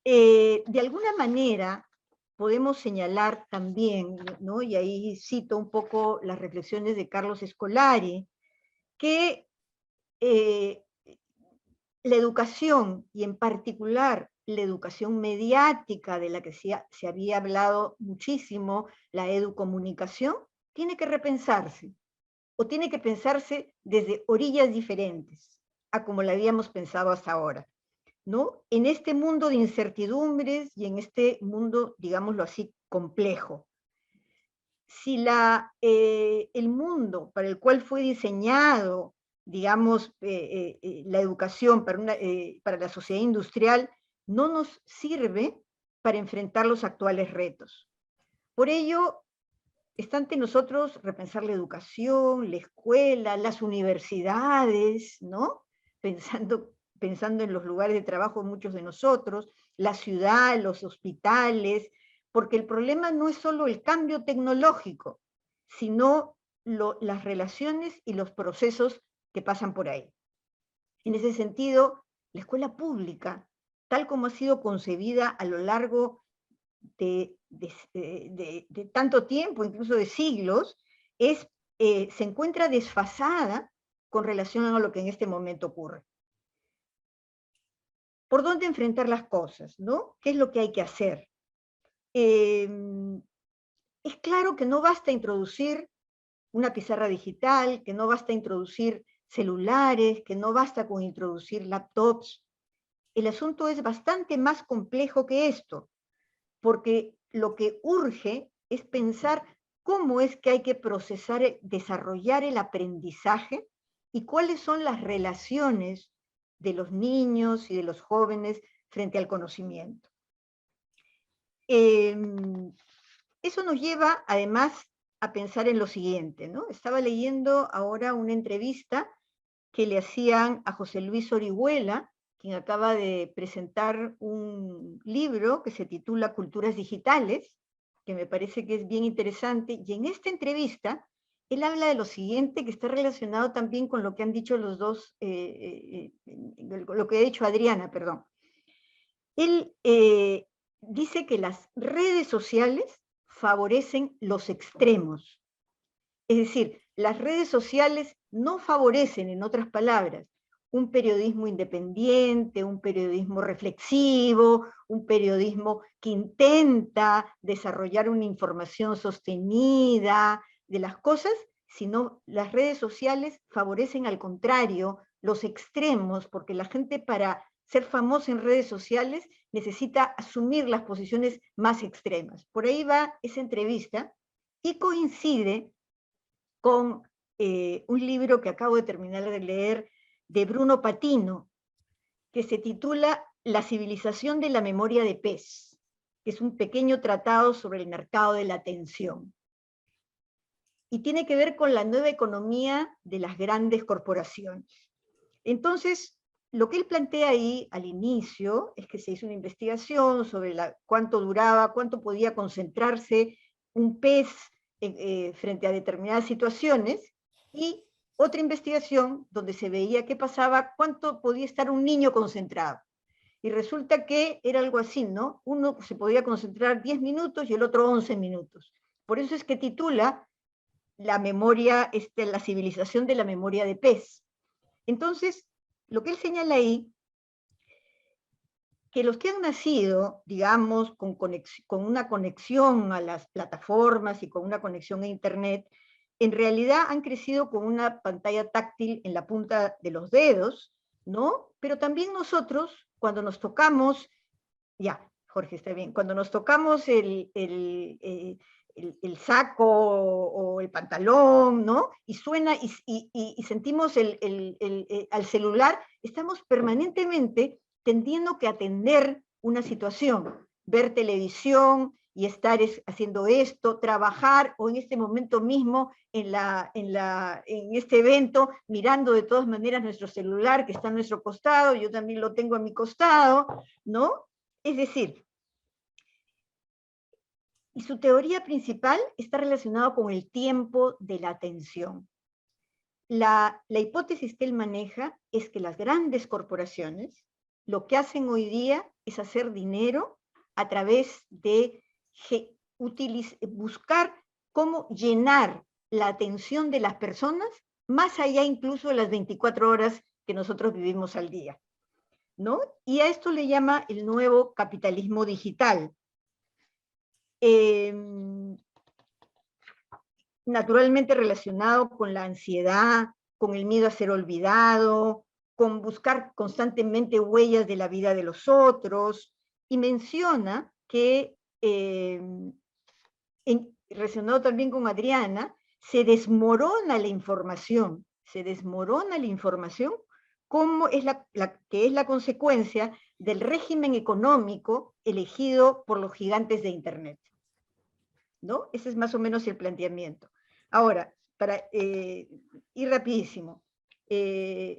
de alguna manera, podemos señalar también, ¿no? Y ahí cito un poco las reflexiones de Carlos Scolari, que la educación, y en particular la educación mediática de la que se había hablado muchísimo, la educomunicación, tiene que repensarse, o tiene que pensarse desde orillas diferentes a como la habíamos pensado hasta ahora, ¿no? En este mundo de incertidumbres y en este mundo, digámoslo así, complejo. Si el mundo para el cual fue diseñado, digamos, la educación para la sociedad industrial, no nos sirve para enfrentar los actuales retos. Por ello, está ante nosotros repensar la educación, la escuela, las universidades, ¿no? Pensando en los lugares de trabajo de muchos de nosotros, la ciudad, los hospitales, porque el problema no es solo el cambio tecnológico, sino las relaciones y los procesos que pasan por ahí. En ese sentido, la escuela pública, tal como ha sido concebida a lo largo de tanto tiempo, incluso de siglos, se encuentra desfasada con relación a lo que en este momento ocurre. ¿Por dónde enfrentar las cosas, no? ¿Qué es lo que hay que hacer? Es claro que no basta introducir una pizarra digital, que no basta introducir celulares, que no basta con introducir laptops. El asunto es bastante más complejo que esto, porque lo que urge es pensar cómo es que hay que procesar, desarrollar el aprendizaje y cuáles son las relaciones de los niños y de los jóvenes frente al conocimiento. Eso nos lleva, además, a pensar en lo siguiente, ¿no? Estaba leyendo ahora una entrevista que le hacían a José Luis Orihuela, quien acaba de presentar un libro que se titula Culturas Digitales, que me parece que es bien interesante, y en esta entrevista él habla de lo siguiente, que está relacionado también con lo que han dicho los dos, lo que ha dicho Adriana, perdón. Él dice que las redes sociales favorecen los extremos. Es decir, las redes sociales no favorecen, en otras palabras, un periodismo independiente, un periodismo reflexivo, un periodismo que intenta desarrollar una información sostenida de las cosas, sino las redes sociales favorecen al contrario los extremos, porque la gente para ser famosa en redes sociales necesita asumir las posiciones más extremas. Por ahí va esa entrevista y coincide con un libro que acabo de terminar de leer de Bruno Patino, que se titula La civilización de la memoria de pez, que es un pequeño tratado sobre el mercado de la atención. Y tiene que ver con la nueva economía de las grandes corporaciones. Entonces, lo que él plantea ahí al inicio es que se hizo una investigación sobre cuánto duraba, cuánto podía concentrarse un pez frente a determinadas situaciones, y otra investigación donde se veía qué pasaba, cuánto podía estar un niño concentrado. Y resulta que era algo así, ¿no? Uno se podía concentrar 10 minutos y el otro 11 minutos. Por eso es que titula la memoria, la civilización de la memoria de pez. Entonces, lo que él señala ahí, que los que han nacido, digamos, con una conexión a las plataformas y con una conexión a Internet, en realidad han crecido con una pantalla táctil en la punta de los dedos, ¿no? Pero también nosotros, cuando nos tocamos, ya, Jorge, está bien, cuando nos tocamos el saco o el pantalón, ¿no? Y suena y sentimos al celular, estamos permanentemente teniendo que atender una situación, ver televisión y estar haciendo esto, trabajar, o en este momento mismo, en este evento, mirando de todas maneras nuestro celular que está a nuestro costado, yo también lo tengo a mi costado, ¿no? Es decir, y su teoría principal está relacionada con el tiempo de la atención. La hipótesis que él maneja es que las grandes corporaciones lo que hacen hoy día es hacer dinero a través de buscar cómo llenar la atención de las personas, más allá incluso de las 24 horas que nosotros vivimos al día, ¿no? Y a esto le llama el nuevo capitalismo digital. Naturalmente relacionado con la ansiedad, con el miedo a ser olvidado, con buscar constantemente huellas de la vida de los otros, y menciona que, relacionado también con Adriana, se desmorona la información, como es que es la consecuencia del régimen económico elegido por los gigantes de Internet, ¿no? Ese es más o menos el planteamiento. Ahora, para ir rapidísimo,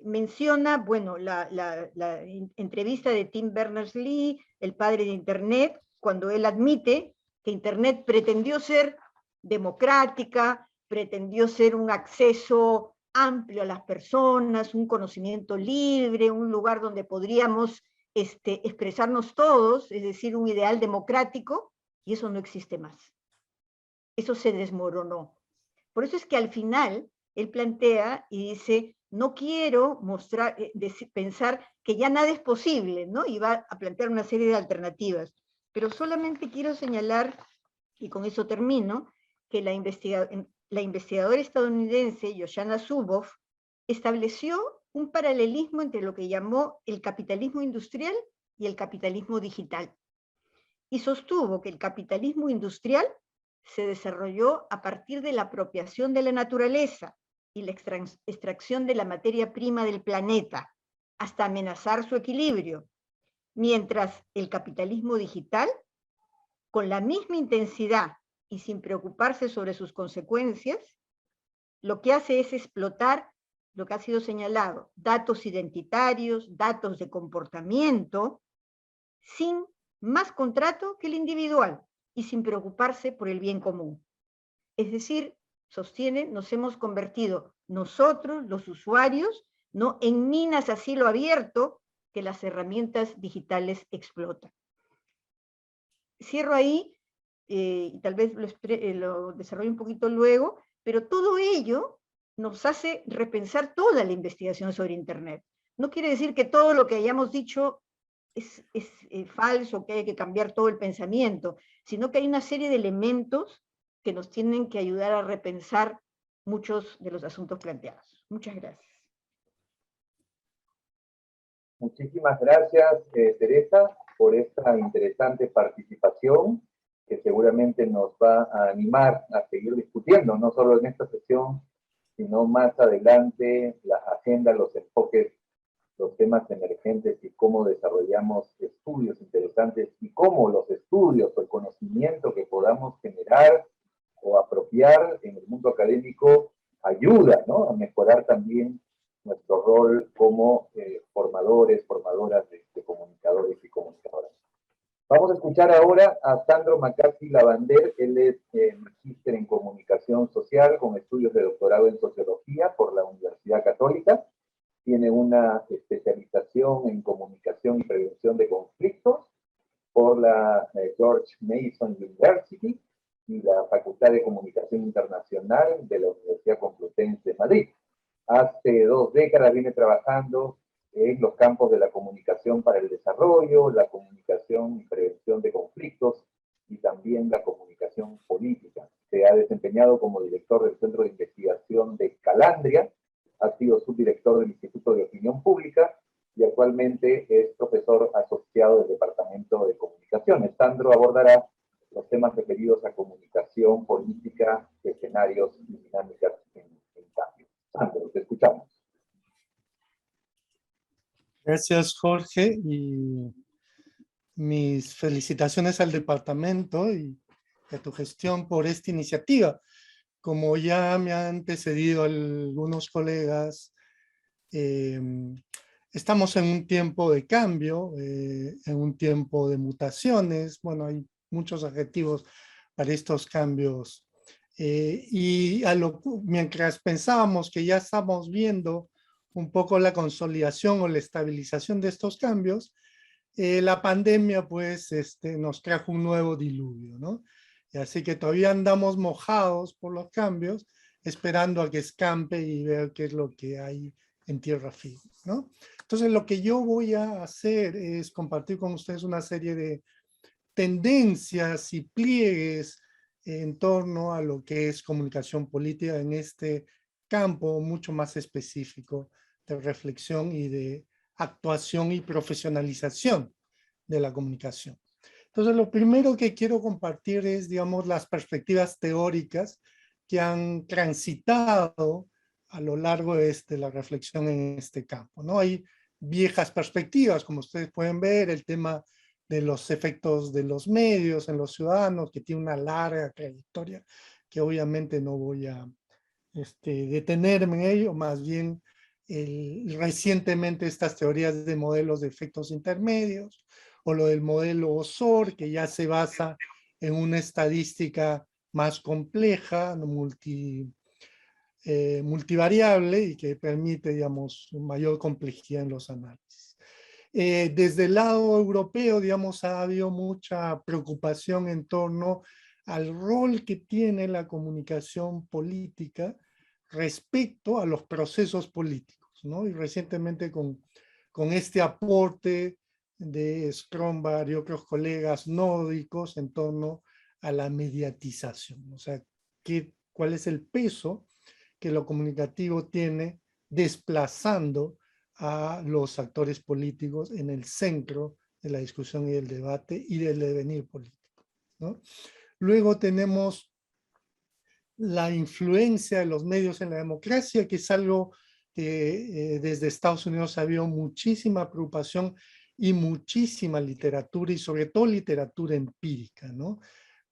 menciona, bueno, la entrevista de Tim Berners-Lee, el padre de Internet, cuando él admite que Internet pretendió ser democrática, pretendió ser un acceso amplio a las personas, un conocimiento libre, un lugar donde podríamos expresarnos todos, es decir, un ideal democrático, y eso no existe más. Eso se desmoronó. Por eso es que al final él plantea y dice, no quiero pensar que ya nada es posible, ¿no? Y va a plantear una serie de alternativas. Pero solamente quiero señalar, y con eso termino, que la investigadora estadounidense Shoshana Zuboff estableció un paralelismo entre lo que llamó el capitalismo industrial y el capitalismo digital. Y sostuvo que el capitalismo industrial se desarrolló a partir de la apropiación de la naturaleza y la extracción de la materia prima del planeta, hasta amenazar su equilibrio, mientras el capitalismo digital, con la misma intensidad y sin preocuparse sobre sus consecuencias, lo que hace es explotar lo que ha sido señalado, datos identitarios, datos de comportamiento, sin más contrato que el individual y sin preocuparse por el bien común. Es decir, sostiene, nos hemos convertido nosotros, los usuarios, ¿no?, en minas a cielo abierto que las herramientas digitales explotan. Cierro ahí, y tal vez lo desarrollo un poquito luego, pero todo ello nos hace repensar toda la investigación sobre Internet. No quiere decir que todo lo que hayamos dicho es falso, que hay que cambiar todo el pensamiento, sino que hay una serie de elementos que nos tienen que ayudar a repensar muchos de los asuntos planteados. Muchas gracias. Muchísimas gracias, Teresa, por esta interesante participación que seguramente nos va a animar a seguir discutiendo, no solo en esta sesión, sino más adelante, las agendas, los enfoques, los temas emergentes y cómo desarrollamos estudios interesantes y cómo los estudios o el conocimiento que podamos generar o apropiar en el mundo académico ayuda, ¿no?, a mejorar también nuestro rol como formadores, formadoras de comunicadores y comunicadoras. Vamos a escuchar ahora a Sandro Macasi Lavander. Él es magíster en comunicación social con estudios de doctorado en sociología por la Universidad Católica. Tiene una especialización en comunicación y prevención de conflictos por la George Mason University y la Facultad de Comunicación Internacional de la Universidad Complutense de Madrid. Hace 2 décadas viene trabajando en los campos de la comunicación para el desarrollo, la comunicación y prevención de conflictos y también la comunicación política. Se ha desempeñado como director del Centro de Investigación de Calandria, ha sido subdirector del Instituto de Opinión Pública y actualmente es profesor asociado del Departamento de Comunicaciones. Sandro abordará los temas referidos a comunicación, política, escenarios y dinámicas en cambio. Sandro, te escuchamos. Gracias, Jorge, y mis felicitaciones al departamento y a tu gestión por esta iniciativa. Como ya me han antecedido algunos colegas, estamos en un tiempo de cambio, en un tiempo de mutaciones. Bueno, hay muchos adjetivos para estos cambios. Y mientras pensábamos que ya estamos viendo un poco la consolidación o la estabilización de estos cambios, la pandemia pues nos trajo un nuevo diluvio, ¿no? Y así que todavía andamos mojados por los cambios, esperando a que escampe y ver qué es lo que hay en tierra firme, ¿no? Entonces lo que yo voy a hacer es compartir con ustedes una serie de tendencias y pliegues en torno a lo que es comunicación política en este campo mucho más específico de reflexión y de actuación y profesionalización de la comunicación. Entonces, lo primero que quiero compartir es, digamos, las perspectivas teóricas que han transitado a lo largo de la reflexión en este campo, ¿no? Hay viejas perspectivas, como ustedes pueden ver, el tema de los efectos de los medios en los ciudadanos, que tiene una larga trayectoria, que obviamente no voy a detenerme en ello, más bien recientemente estas teorías de modelos de efectos intermedios, o lo del modelo OSOR, que ya se basa en una estadística más compleja, multivariable, y que permite, digamos, mayor complejidad en los análisis. Desde el lado europeo, digamos, ha habido mucha preocupación en torno al rol que tiene la comunicación política respecto a los procesos políticos, ¿no? Y recientemente con este aporte de Stromberg y otros colegas nórdicos en torno a la mediatización. O sea, ¿cuál es el peso que lo comunicativo tiene desplazando a los actores políticos en el centro de la discusión y del debate y del devenir político, ¿no? Luego tenemos la influencia de los medios en la democracia, que es algo que desde Estados Unidos ha habido muchísima preocupación y muchísima literatura, y sobre todo literatura empírica, ¿no?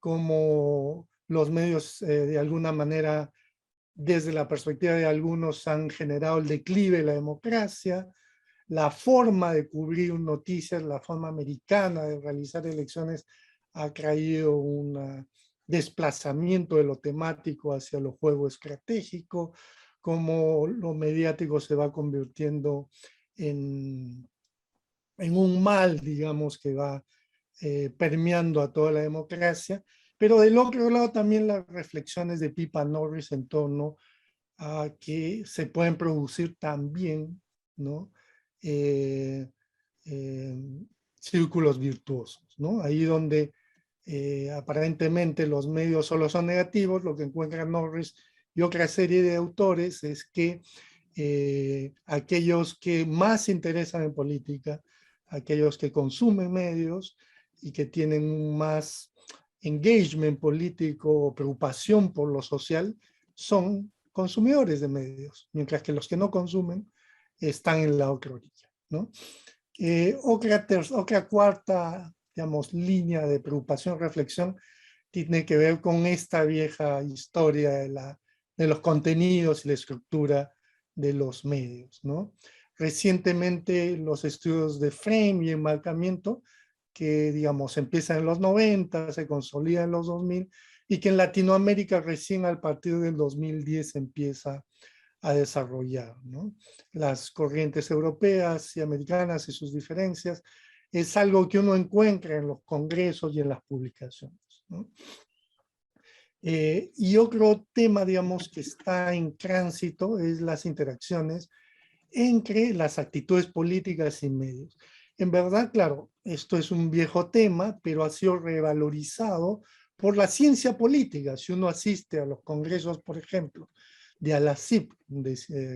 Como los medios de alguna manera desde la perspectiva de algunos han generado el declive de la democracia, la forma de cubrir noticias, la forma americana de realizar elecciones ha traído un desplazamiento de lo temático hacia lo juego estratégico, como lo mediático se va convirtiendo en un mal, digamos, que va permeando a toda la democracia. Pero del otro lado también las reflexiones de Pippa Norris en torno a que se pueden producir también, ¿no? Círculos virtuosos, ¿no? Ahí donde aparentemente los medios solo son negativos, lo que encuentra Norris y otra serie de autores es que aquellos que más se interesan en política, aquellos que consumen medios y que tienen más engagement político o preocupación por lo social, son consumidores de medios, mientras que los que no consumen están en la otra orilla, ¿no? Otra cuarta, digamos, línea de preocupación, reflexión, tiene que ver con esta vieja historia de los contenidos y la estructura de los medios, ¿no? Recientemente los estudios de frame y enmarcamiento, que digamos empiezan en los 90, se consolidan en los 2000, y que en Latinoamérica recién a partir del 2010 empieza a desarrollar, ¿no? Las corrientes europeas y americanas y sus diferencias es algo que uno encuentra en los congresos y en las publicaciones, ¿no? Y otro tema, digamos, que está en tránsito es las interacciones entre las actitudes políticas y medios. En verdad, claro, esto es un viejo tema, pero ha sido revalorizado por la ciencia política. Si uno asiste a los congresos, por ejemplo, de ALACIP,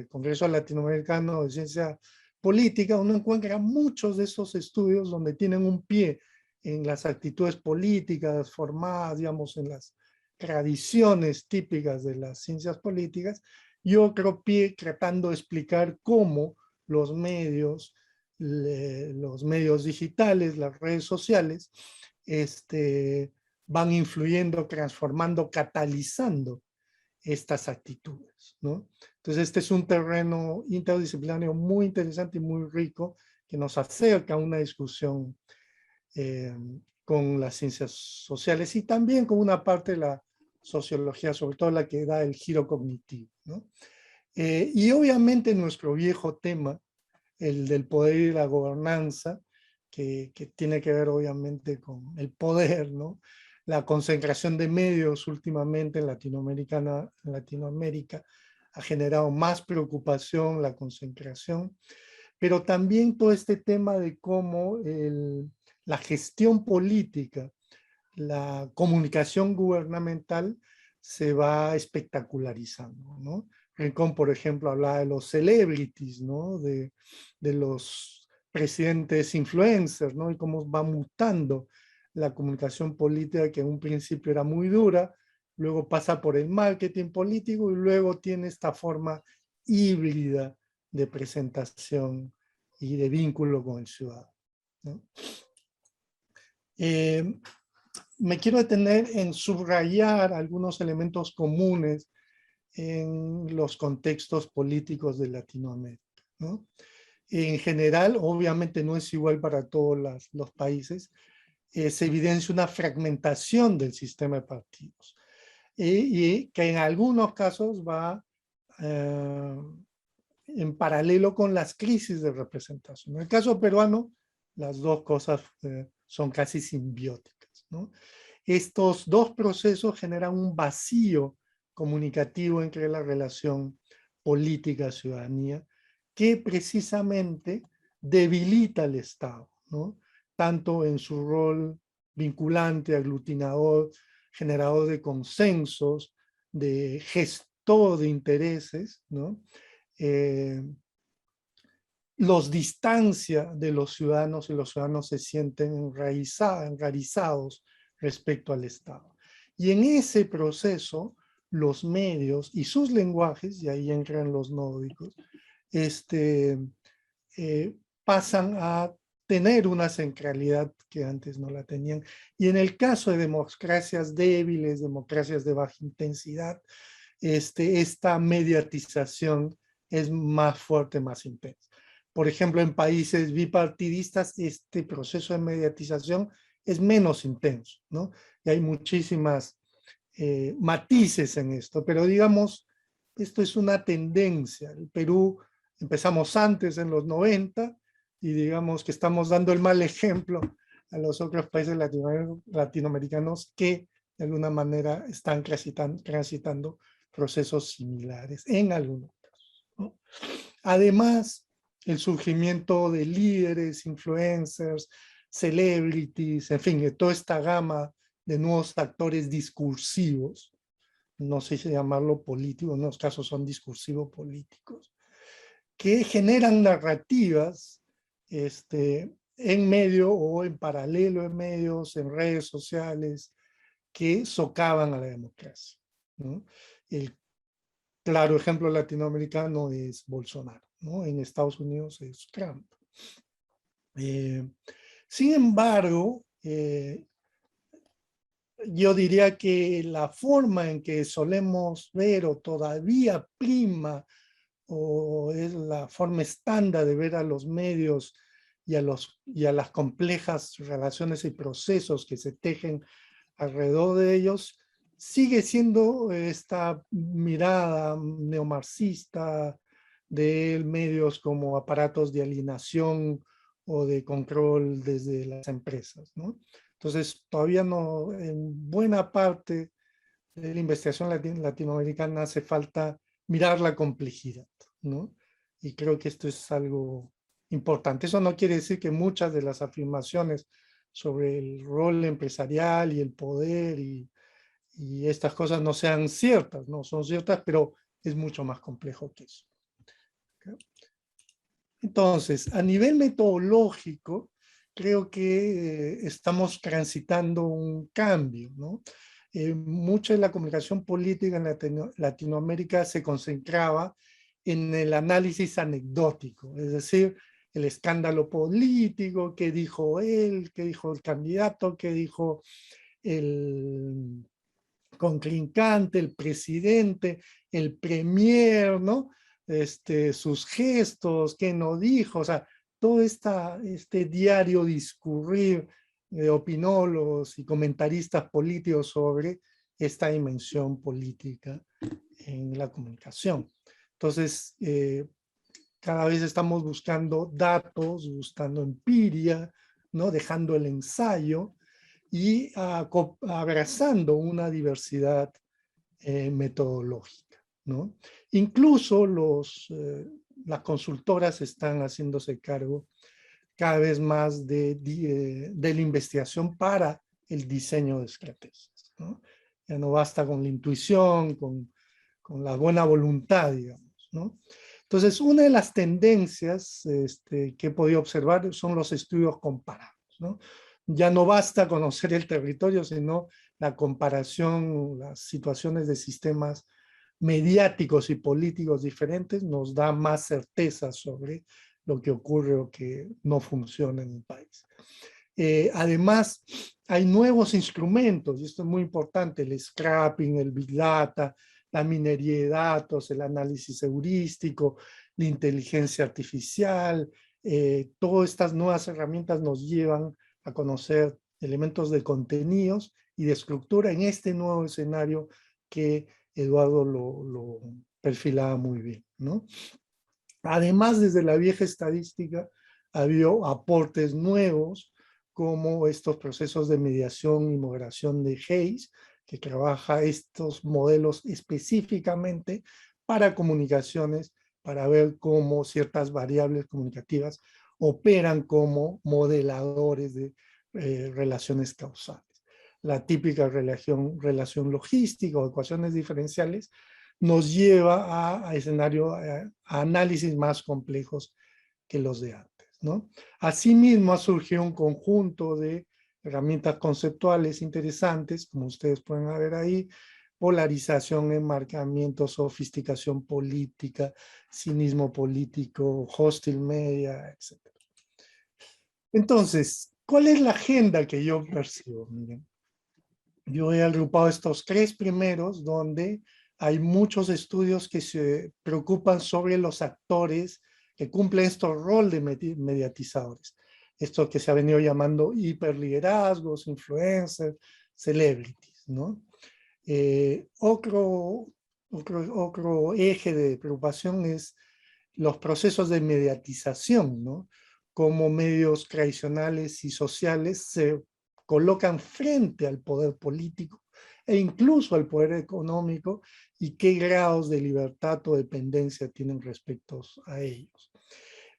Congreso Latinoamericano de Ciencia Política, uno encuentra muchos de esos estudios donde tienen un pie en las actitudes políticas formadas, digamos, en las tradiciones típicas de las ciencias políticas, y otro pie tratando de explicar cómo los medios digitales, las redes sociales, van influyendo, transformando, catalizando estas actitudes, ¿no? Entonces este es un terreno interdisciplinario muy interesante y muy rico que nos acerca a una discusión con las ciencias sociales y también con una parte de la sociología, sobre todo la que da el giro cognitivo, ¿no? Y obviamente nuestro viejo tema, el del poder y la gobernanza, que tiene que ver obviamente con el poder, ¿no? La concentración de medios últimamente en Latinoamérica ha generado más preocupación, la concentración, pero también todo este tema de cómo la gestión política, la comunicación gubernamental se va espectacularizando, ¿no? Rincón, por ejemplo, hablaba de los celebrities, ¿no? De los presidentes influencers, ¿no? Y cómo va mutando la comunicación política, que en un principio era muy dura, luego pasa por el marketing político y luego tiene esta forma híbrida de presentación y de vínculo con el ciudadano, ¿no? Me quiero detener en subrayar algunos elementos comunes en los contextos políticos de Latinoamérica, ¿no? En general, obviamente no es igual para todos los países, se evidencia una fragmentación del sistema de partidos y que en algunos casos va en paralelo con las crisis de representación. En el caso peruano, las dos cosas son casi simbióticas, ¿no? Estos dos procesos generan un vacío comunicativo entre la relación política-ciudadanía que precisamente debilita al Estado, ¿no? Tanto en su rol vinculante, aglutinador, generador de consensos, de gestor de intereses, ¿no? Los distancia de los ciudadanos y los ciudadanos se sienten enraizados respecto al Estado. Y en ese proceso, los medios y sus lenguajes, y ahí entran los nórdicos, pasan a tener una centralidad que antes no la tenían. Y en el caso de democracias débiles, democracias de baja intensidad, esta mediatización es más fuerte, más intensa. Por ejemplo, en países bipartidistas, este proceso de mediatización es menos intenso, ¿no? Y hay muchísimas matices en esto, pero digamos, esto es una tendencia. El Perú empezamos antes, en los 90, y digamos que estamos dando el mal ejemplo a los otros países latinoamericanos que de alguna manera están transitando procesos similares en algunos casos, ¿no? Además, el surgimiento de líderes, influencers, celebrities, en fin, de toda esta gama de nuevos actores discursivos, no sé si llamarlo político, en unos casos son discursivos políticos, que generan narrativas en medio o en paralelo en medios, en redes sociales, que socavan a la democracia, ¿no? El claro ejemplo latinoamericano es Bolsonaro, ¿no? En Estados Unidos es Trump. Sin embargo, yo diría que la forma en que solemos ver o todavía prima o es la forma estándar de ver a los medios y a las complejas relaciones y procesos que se tejen alrededor de ellos, sigue siendo esta mirada neomarxista de medios como aparatos de alienación o de control desde las empresas, ¿no? Entonces, todavía no, en buena parte de la investigación latinoamericana hace falta mirar la complejidad, ¿no? Y creo que esto es algo importante. Eso no quiere decir que muchas de las afirmaciones sobre el rol empresarial y el poder y estas cosas no sean ciertas, no son ciertas, pero es mucho más complejo que eso. ¿Okay? Entonces, a nivel metodológico, creo que estamos transitando un cambio, ¿no? Mucha de la comunicación política en Latinoamérica se concentraba en el análisis anecdótico, es decir, el escándalo político, qué dijo él, qué dijo el candidato, qué dijo el contrincante, el presidente, el premier, ¿no? Sus gestos, qué no dijo, o sea, todo este diario discurrir de opinólogos y comentaristas políticos sobre esta dimensión política en la comunicación. Entonces, cada vez estamos buscando datos, buscando empiria, ¿no? Dejando el ensayo y abrazando una diversidad metodológica, ¿no? Incluso las consultoras están haciéndose cargo cada vez más de la investigación para el diseño de estrategias, ¿no? Ya no basta con la intuición, con la buena voluntad, digamos, ¿no? Entonces, una de las tendencias que he podido observar son los estudios comparados, ¿no? Ya no basta conocer el territorio, sino la comparación, las situaciones de sistemas mediáticos y políticos diferentes nos da más certeza sobre lo que ocurre o que no funciona en un país. Además, hay nuevos instrumentos, y esto es muy importante, el scrapping, el big data, la minería de datos, el análisis heurístico, la inteligencia artificial, todas estas nuevas herramientas nos llevan a conocer elementos de contenidos y de estructura en este nuevo escenario que Eduardo lo perfilaba muy bien, ¿no? Además, desde la vieja estadística, ha habido aportes nuevos, como estos procesos de mediación y moderación de Hayes, que trabaja estos modelos específicamente para comunicaciones, para ver cómo ciertas variables comunicativas operan como modeladores de relaciones causales. La típica relación logística o ecuaciones diferenciales nos lleva a escenarios, a análisis más complejos que los de antes, ¿no? Asimismo, ha surgido un conjunto de herramientas conceptuales interesantes, como ustedes pueden ver ahí: polarización, enmarcamiento, sofisticación política, cinismo político, hostile media, etc. Entonces, ¿cuál es la agenda que yo percibo? Miren, yo he agrupado estos tres primeros, donde hay muchos estudios que se preocupan sobre los actores que cumplen estos roles de mediatizadores. Esto que se ha venido llamando hiperliderazgos, influencers, celebrities, ¿no? Otro eje de preocupación es los procesos de mediatización, ¿no? Cómo medios tradicionales y sociales se colocan frente al poder político e incluso al poder económico, y qué grados de libertad o dependencia tienen respecto a ellos.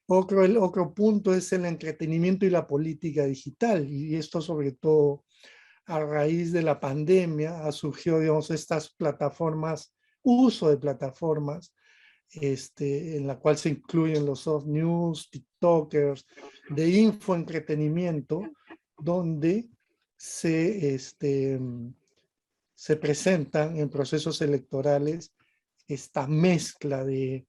El otro punto es el entretenimiento y la política digital, y esto sobre todo a raíz de la pandemia ha surgido, digamos, estas plataformas, uso de plataformas, en la cual se incluyen los soft news, tiktokers, de infoentretenimiento, donde se presentan en procesos electorales esta mezcla de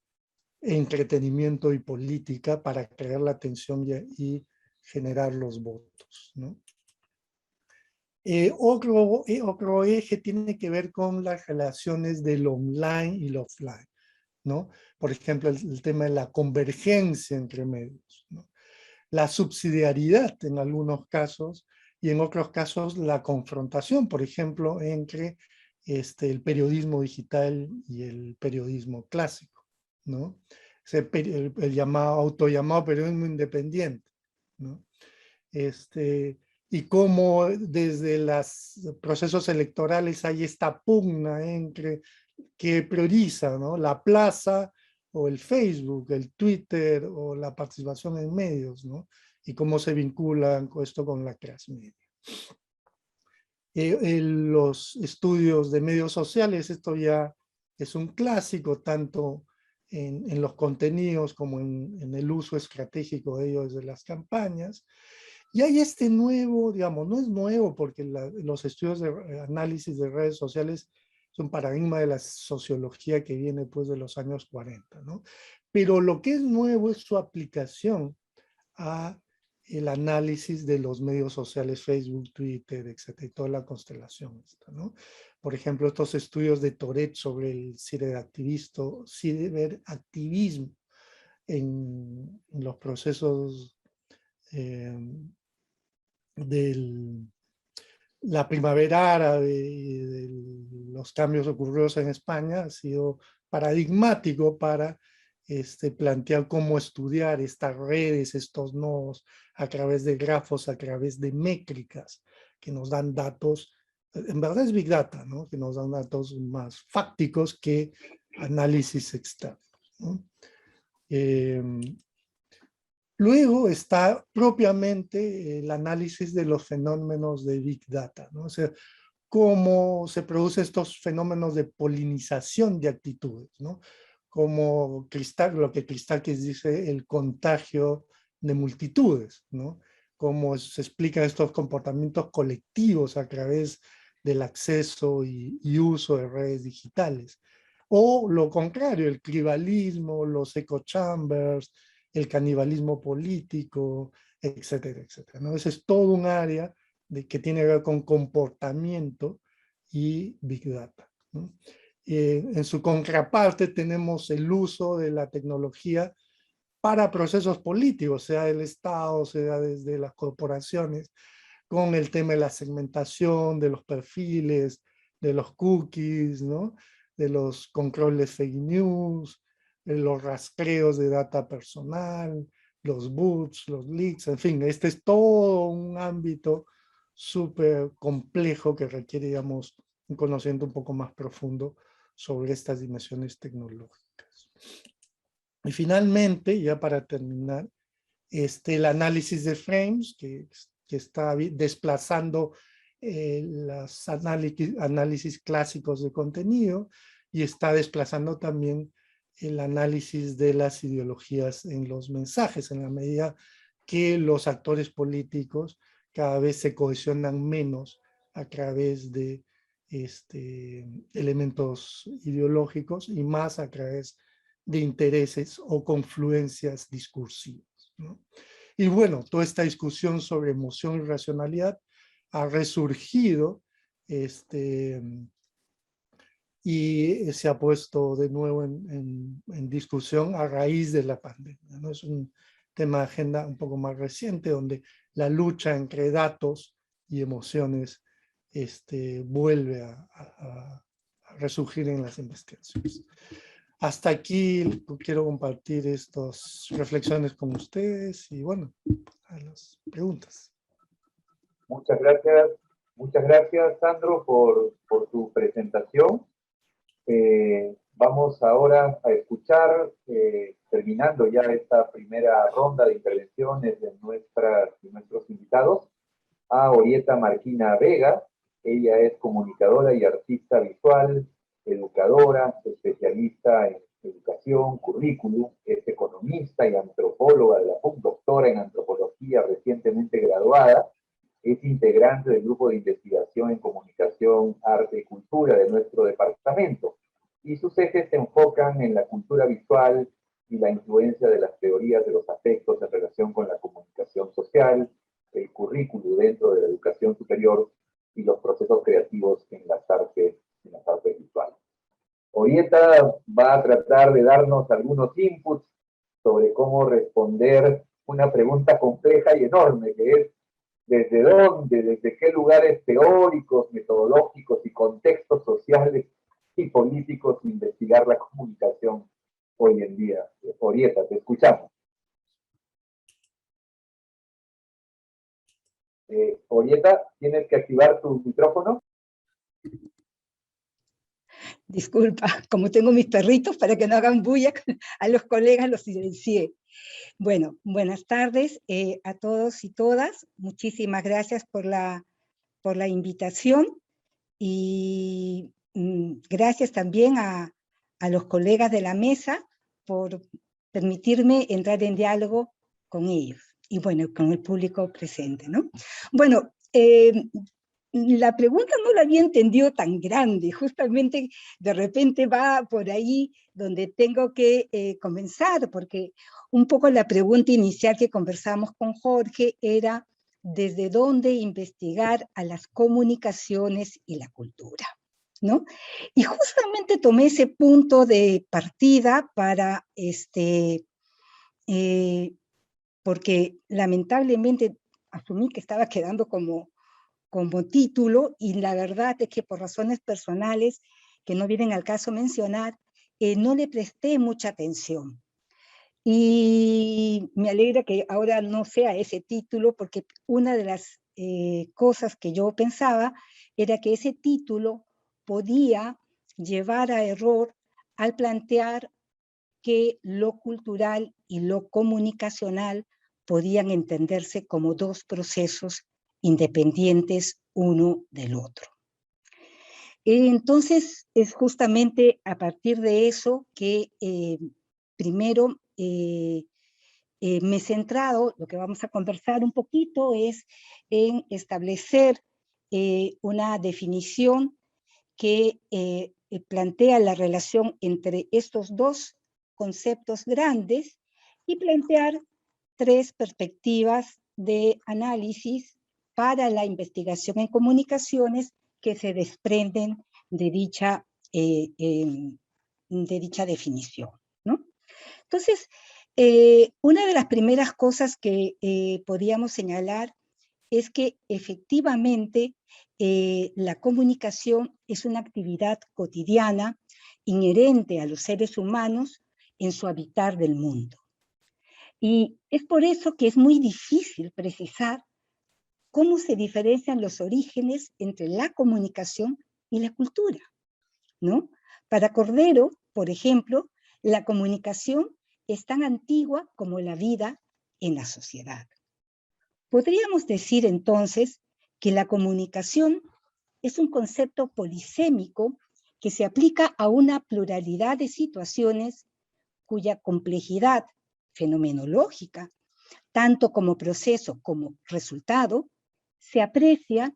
entretenimiento y política para crear la atención y generar los votos, ¿no? Otro eje tiene que ver con las relaciones del online y el offline, ¿no? Por ejemplo, el tema de la convergencia entre medios, ¿no? La subsidiariedad en algunos casos, y en otros casos la confrontación, por ejemplo, entre el periodismo digital y el periodismo clásico, ¿no? El autollamado periodismo independiente, ¿no? Y cómo desde los procesos electorales hay esta pugna entre que prioriza, ¿no? La plaza o el Facebook, el Twitter o la participación en medios, ¿no? Y cómo se vinculan esto con la clase media. Los estudios de medios sociales, esto ya es un clásico, tanto en los contenidos como en el uso estratégico de ellos de las campañas. Y hay este nuevo, digamos, no es nuevo porque los estudios de análisis de redes sociales es un paradigma de la sociología que viene pues de los años 40, ¿no? Pero lo que es nuevo es su aplicación a el análisis de los medios sociales, Facebook, Twitter, etcétera, y toda la constelación esta, ¿no? Por ejemplo, estos estudios de Toret sobre el ciberactivismo en los procesos de la primavera árabe y de los cambios ocurridos en España ha sido paradigmático para plantear cómo estudiar estas redes, estos nodos, a través de grafos, a través de métricas, que nos dan datos, en verdad es Big Data, ¿no? Que nos dan datos más fácticos que análisis externos, ¿no? Luego está propiamente el análisis de los fenómenos de Big Data, ¿no? O sea, cómo se producen estos fenómenos de polinización de actitudes, ¿no? Como lo que Christakis dice, el contagio de multitudes, ¿no? Cómo se explican estos comportamientos colectivos a través del acceso y uso de redes digitales. O lo contrario, el tribalismo, los echo chambers, el canibalismo político, etcétera, etcétera, ¿no? Ese es todo un área que tiene que ver con comportamiento y Big Data, ¿no? En su contraparte tenemos el uso de la tecnología para procesos políticos, sea del Estado, sea desde las corporaciones, con el tema de la segmentación, de los perfiles, de los cookies, ¿no? De los controles fake news, de los rastreos de data personal, los boots, los leaks, en fin, este es todo un ámbito súper complejo que requiere, digamos, un conocimiento un poco más profundo sobre estas dimensiones tecnológicas. Y finalmente, ya para terminar, el análisis de frames, que está desplazando los análisis clásicos de contenido, y está desplazando también el análisis de las ideologías en los mensajes, en la medida que los actores políticos cada vez se cohesionan menos a través de elementos ideológicos y más a través de intereses o confluencias discursivas, ¿no? Y bueno, toda esta discusión sobre emoción y racionalidad ha resurgido y se ha puesto de nuevo en discusión a raíz de la pandemia, ¿no? Es un tema de agenda un poco más reciente, donde la lucha entre datos y emociones vuelve a resurgir en las investigaciones. Hasta aquí quiero compartir estas reflexiones con ustedes y bueno, a las preguntas. Muchas gracias Sandro por tu presentación. Vamos ahora a escuchar, terminando ya esta primera ronda de intervenciones de nuestros invitados, a Orieta Marquina Vega. Ella es comunicadora y artista visual, educadora, especialista en educación, currículum, es economista y antropóloga de la PUC, doctora en antropología recientemente graduada, es integrante del grupo de investigación en comunicación, arte y cultura de nuestro departamento, y sus ejes se enfocan en la cultura visual y la influencia de las teorías de los afectos en relación con la comunicación social, el currículum dentro de la educación superior y los procesos creativos en las artes visuales. Orieta va a tratar de darnos algunos inputs sobre cómo responder una pregunta compleja y enorme, que es ¿desde dónde, desde qué lugares teóricos, metodológicos y contextos sociales y políticos investigar la comunicación hoy en día? Orieta, te escuchamos. Orieta, ¿tienes que activar tu micrófono? Disculpa, como tengo mis perritos para que no hagan bulla, a los colegas los silencié. Bueno, buenas tardes a todos y todas. Muchísimas gracias por la invitación y gracias también a los colegas de la mesa por permitirme entrar en diálogo con ellos y bueno, con el público presente, ¿no? Bueno, la pregunta no la había entendido tan grande, justamente de repente va por ahí donde tengo que comenzar, porque un poco la pregunta inicial que conversamos con Jorge era ¿desde dónde investigar a las comunicaciones y la cultura? ¿No? Y justamente tomé ese punto de partida para, porque lamentablemente asumí que estaba quedando como título, y la verdad es que por razones personales, que no vienen al caso mencionar, no le presté mucha atención. Y me alegra que ahora no sea ese título, porque una de las cosas que yo pensaba era que ese título podía llevar a error al plantear que lo cultural y lo comunicacional podían entenderse como dos procesos independientes uno del otro. Entonces, es justamente a partir de eso que primero me he centrado, lo que vamos a conversar un poquito es en establecer una definición que plantea la relación entre estos dos conceptos grandes y plantear tres perspectivas de análisis para la investigación en comunicaciones que se desprenden de dicha definición, ¿no? Entonces, una de las primeras cosas que podríamos señalar es que efectivamente la comunicación es una actividad cotidiana inherente a los seres humanos en su habitar del mundo. Y es por eso que es muy difícil precisar cómo se diferencian los orígenes entre la comunicación y la cultura, ¿no? Para Cordero, por ejemplo, la comunicación es tan antigua como la vida en la sociedad. Podríamos decir entonces que la comunicación es un concepto polisémico que se aplica a una pluralidad de situaciones cuya complejidad fenomenológica, tanto como proceso como resultado, se aprecia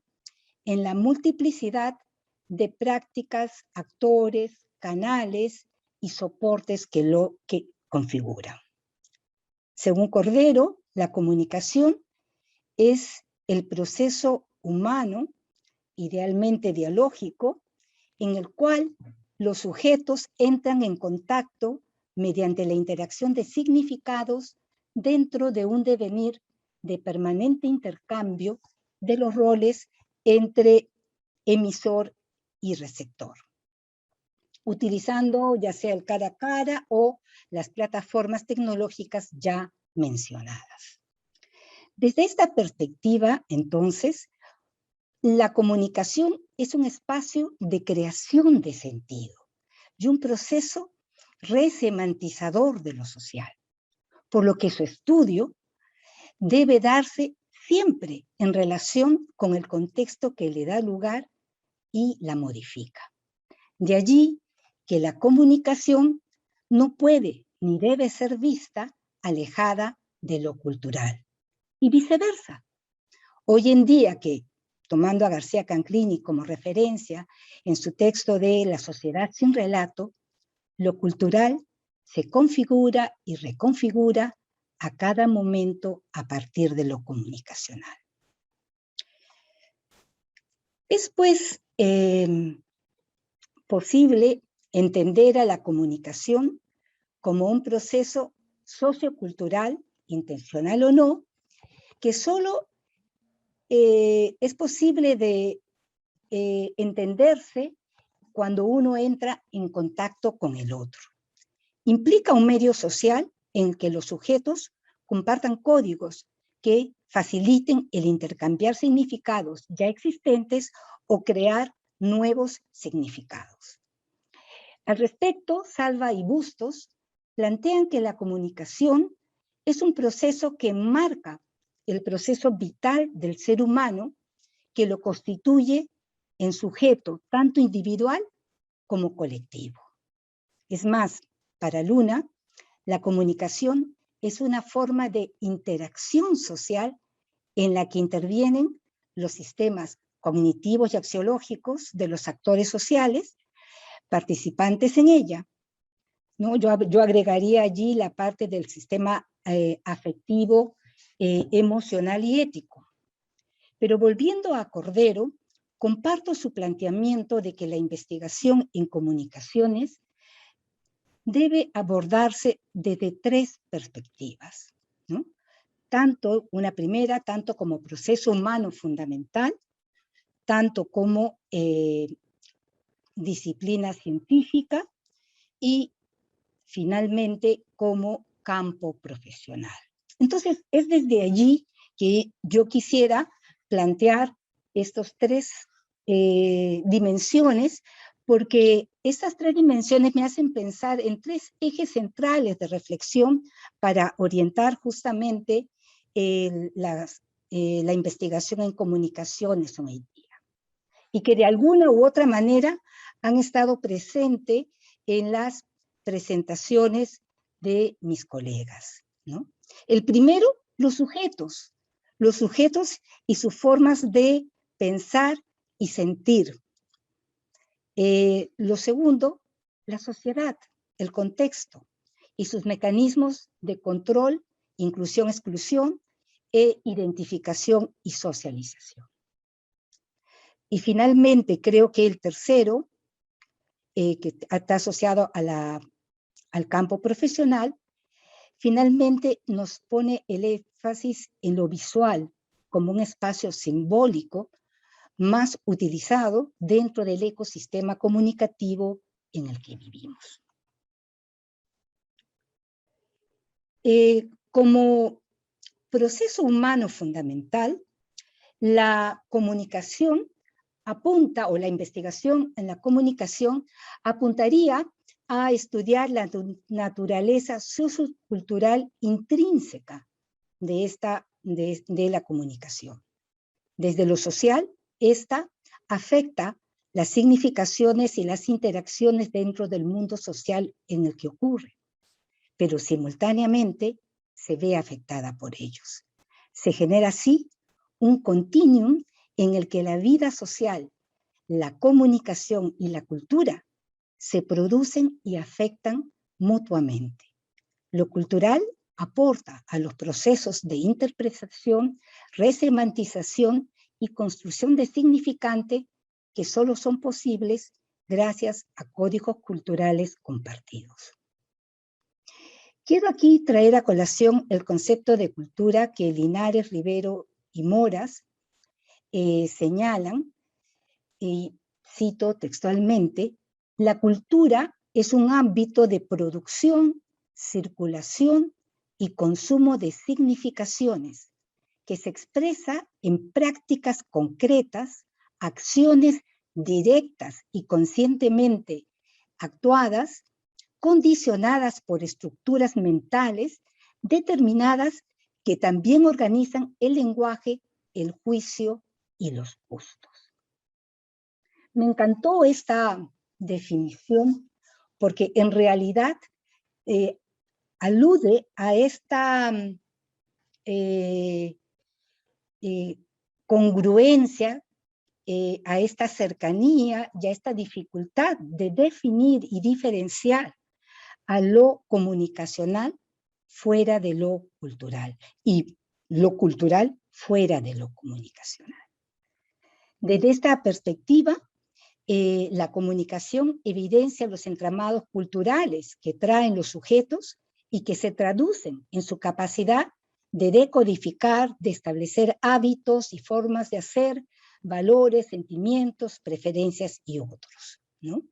en la multiplicidad de prácticas, actores, canales y soportes que lo configuran. Según Cordero, la comunicación es el proceso humano, idealmente dialógico, en el cual los sujetos entran en contacto mediante la interacción de significados dentro de un devenir de permanente intercambio de los roles entre emisor y receptor, utilizando ya sea el cara a cara o las plataformas tecnológicas ya mencionadas. Desde esta perspectiva, entonces, la comunicación es un espacio de creación de sentido y un proceso resemantizador de lo social, por lo que su estudio debe darse siempre en relación con el contexto que le da lugar y la modifica. De allí que la comunicación no puede ni debe ser vista alejada de lo cultural. Y viceversa. Hoy en día que, tomando a García Canclini como referencia en su texto de La sociedad sin relato, lo cultural se configura y reconfigura a cada momento a partir de lo comunicacional. Es pues posible entender a la comunicación como un proceso sociocultural, intencional o no, que solo es posible de entenderse cuando uno entra en contacto con el otro. Implica un medio social en el que los sujetos compartan códigos que faciliten el intercambiar significados ya existentes o crear nuevos significados. Al respecto, Salva y Bustos plantean que la comunicación es un proceso que marca el proceso vital del ser humano, que lo constituye en sujeto tanto individual como colectivo. Es más, para Luna, la comunicación es una forma de interacción social en la que intervienen los sistemas cognitivos y axiológicos de los actores sociales participantes en ella, ¿no? Yo agregaría allí la parte del sistema afectivo, emocional y ético. Pero volviendo a Cordero, comparto su planteamiento de que la investigación en comunicaciones debe abordarse desde tres perspectivas, ¿no? Una primera, tanto como proceso humano fundamental, tanto como disciplina científica y finalmente como campo profesional. Entonces, es desde allí que yo quisiera plantear estos tres dimensiones, porque estas tres dimensiones me hacen pensar en tres ejes centrales de reflexión para orientar justamente la investigación en comunicaciones hoy en día, y que de alguna u otra manera han estado presentes en las presentaciones de mis colegas, ¿no? El primero, los sujetos y sus formas de pensar y sentir. Lo segundo, la sociedad, el contexto y sus mecanismos de control, inclusión, exclusión, e identificación y socialización. Y finalmente, creo que el tercero, que está asociado al campo profesional, finalmente nos pone el énfasis en lo visual como un espacio simbólico más utilizado dentro del ecosistema comunicativo en el que vivimos. Como proceso humano fundamental, la comunicación apunta, o la investigación en la comunicación apuntaría a estudiar la naturaleza sociocultural intrínseca de la comunicación. Desde lo social, esta afecta las significaciones y las interacciones dentro del mundo social en el que ocurre, pero simultáneamente se ve afectada por ellos. Se genera así un continuum en el que la vida social, la comunicación y la cultura se producen y afectan mutuamente. Lo cultural aporta a los procesos de interpretación, resemantización y construcción de significante que solo son posibles gracias a códigos culturales compartidos. Quiero aquí traer a colación el concepto de cultura que Linares, Rivero y Moras señalan, y cito textualmente: la cultura es un ámbito de producción, circulación y consumo de significaciones que se expresa en prácticas concretas, acciones directas y conscientemente actuadas, condicionadas por estructuras mentales determinadas que también organizan el lenguaje, el juicio y los gustos. Me encantó esta definición porque en realidad alude a esta congruencia, a esta cercanía y a esta dificultad de definir y diferenciar a lo comunicacional fuera de lo cultural y lo cultural fuera de lo comunicacional. Desde esta perspectiva, la comunicación evidencia los entramados culturales que traen los sujetos y que se traducen en su capacidad de decodificar, de establecer hábitos y formas de hacer, valores, sentimientos, preferencias y otros, ¿no?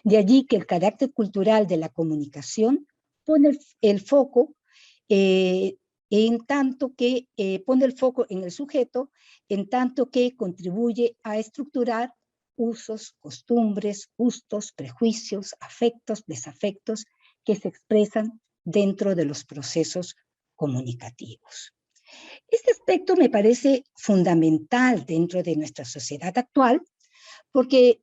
De allí que el carácter cultural de la comunicación pone el foco en tanto que pone el foco en el sujeto, en tanto que contribuye a estructurar usos, costumbres, gustos, prejuicios, afectos, desafectos que se expresan dentro de los procesos comunicativos. Este aspecto me parece fundamental dentro de nuestra sociedad actual, porque,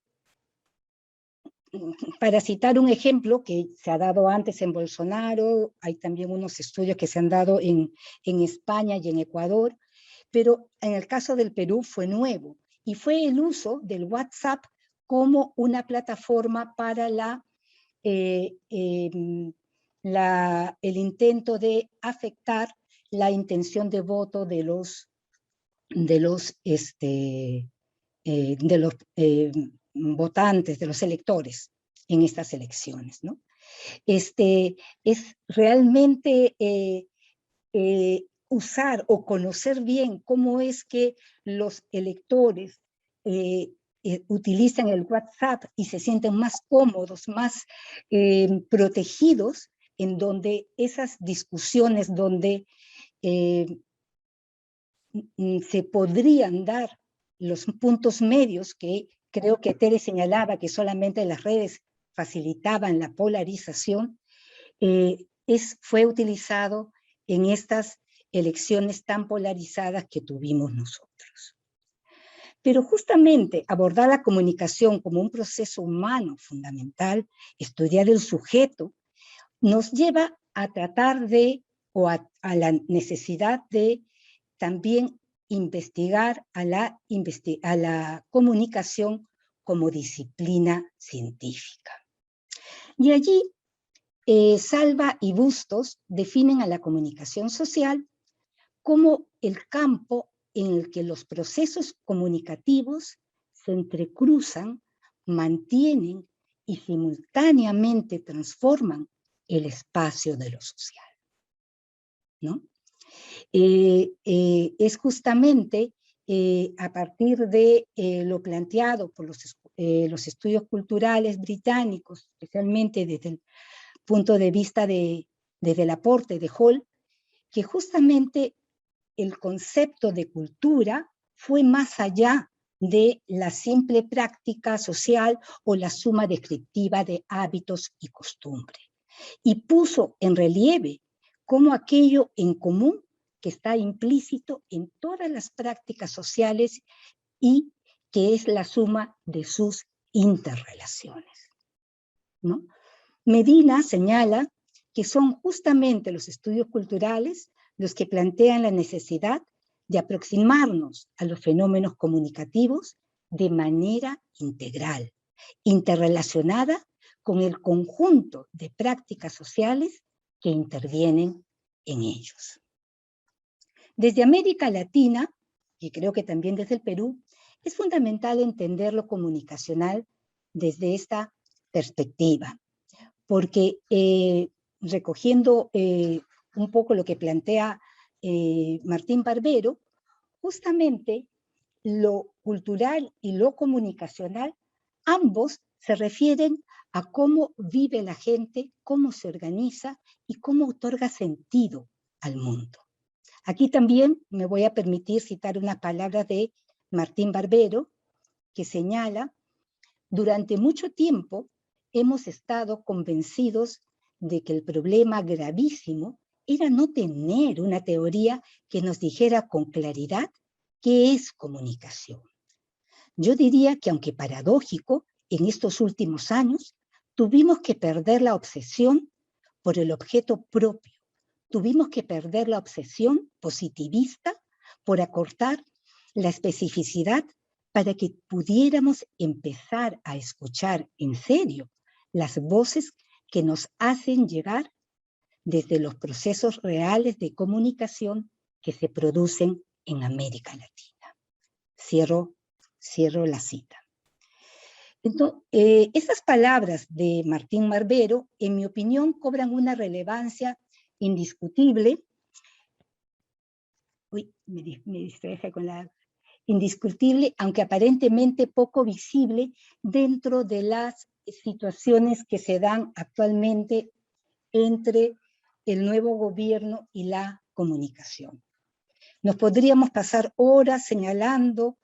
para citar un ejemplo que se ha dado antes en Bolsonaro, hay también unos estudios que se han dado en España y en Ecuador, pero en el caso del Perú fue nuevo, y fue el uso del WhatsApp como una plataforma para el intento de afectar la intención de voto de los votantes, de los electores en estas elecciones, ¿no? Es realmente usar o conocer bien cómo es que los electores utilizan el WhatsApp y se sienten más cómodos, más protegidos, en donde esas discusiones donde se podrían dar los puntos medios, que creo que Tere señalaba que solamente las redes facilitaban la polarización, fue utilizado en estas elecciones tan polarizadas que tuvimos nosotros. Pero justamente abordar la comunicación como un proceso humano fundamental, estudiar el sujeto, nos lleva a tratar de, o a la necesidad de también investigar a la comunicación como disciplina científica. Y allí Salva y Bustos definen a la comunicación social como el campo en el que los procesos comunicativos se entrecruzan, mantienen y simultáneamente transforman el espacio de lo social, ¿no? Es justamente a partir de lo planteado por los estudios culturales británicos, especialmente desde el punto de vista desde el aporte de Hall, que justamente el concepto de cultura fue más allá de la simple práctica social o la suma descriptiva de hábitos y costumbres, y puso en relieve cómo aquello en común que está implícito en todas las prácticas sociales y que es la suma de sus interrelaciones, ¿no? Medina señala que son justamente los estudios culturales los que plantean la necesidad de aproximarnos a los fenómenos comunicativos de manera integral, interrelacionada con el conjunto de prácticas sociales que intervienen en ellos. Desde América Latina, y creo que también desde el Perú, es fundamental entender lo comunicacional desde esta perspectiva, porque recogiendo un poco lo que plantea Martín Barbero, justamente lo cultural y lo comunicacional, ambos se refieren a cómo vive la gente, cómo se organiza y cómo otorga sentido al mundo. Aquí también me voy a permitir citar unas palabras de Martín Barbero, que señala: durante mucho tiempo hemos estado convencidos de que el problema gravísimo era no tener una teoría que nos dijera con claridad qué es comunicación. Yo diría que, aunque paradójico, en estos últimos años tuvimos que perder la obsesión por el objeto propio. Tuvimos que perder la obsesión positivista por acortar la especificidad para que pudiéramos empezar a escuchar en serio las voces que nos hacen llegar desde los procesos reales de comunicación que se producen en América Latina. Cierro la cita. Entonces, estas palabras de Martín Barbero, en mi opinión, cobran una relevancia indiscutible. Uy, me distraje con la... indiscutible, aunque aparentemente poco visible, dentro de las situaciones que se dan actualmente entre el nuevo gobierno y la comunicación. Nos podríamos pasar horas señalando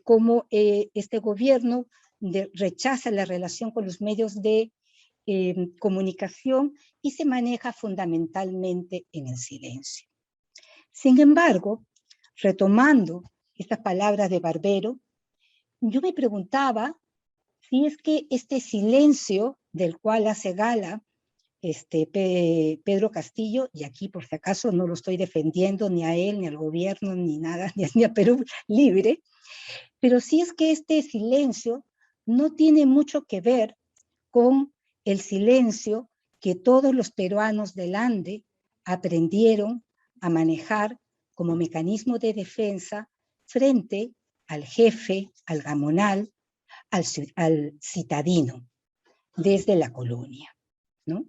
cómo este gobierno rechaza la relación con los medios de comunicación y se maneja fundamentalmente en el silencio. Sin embargo, retomando estas palabras de Barbero, yo me preguntaba si es que este silencio del cual hace gala Pedro Castillo, y aquí por si acaso no lo estoy defendiendo ni a él, ni al gobierno, ni nada, ni a Perú Libre, pero si es que este silencio no tiene mucho que ver con el silencio que todos los peruanos del Ande aprendieron a manejar como mecanismo de defensa frente al jefe, al gamonal, al citadino, desde la colonia, ¿no?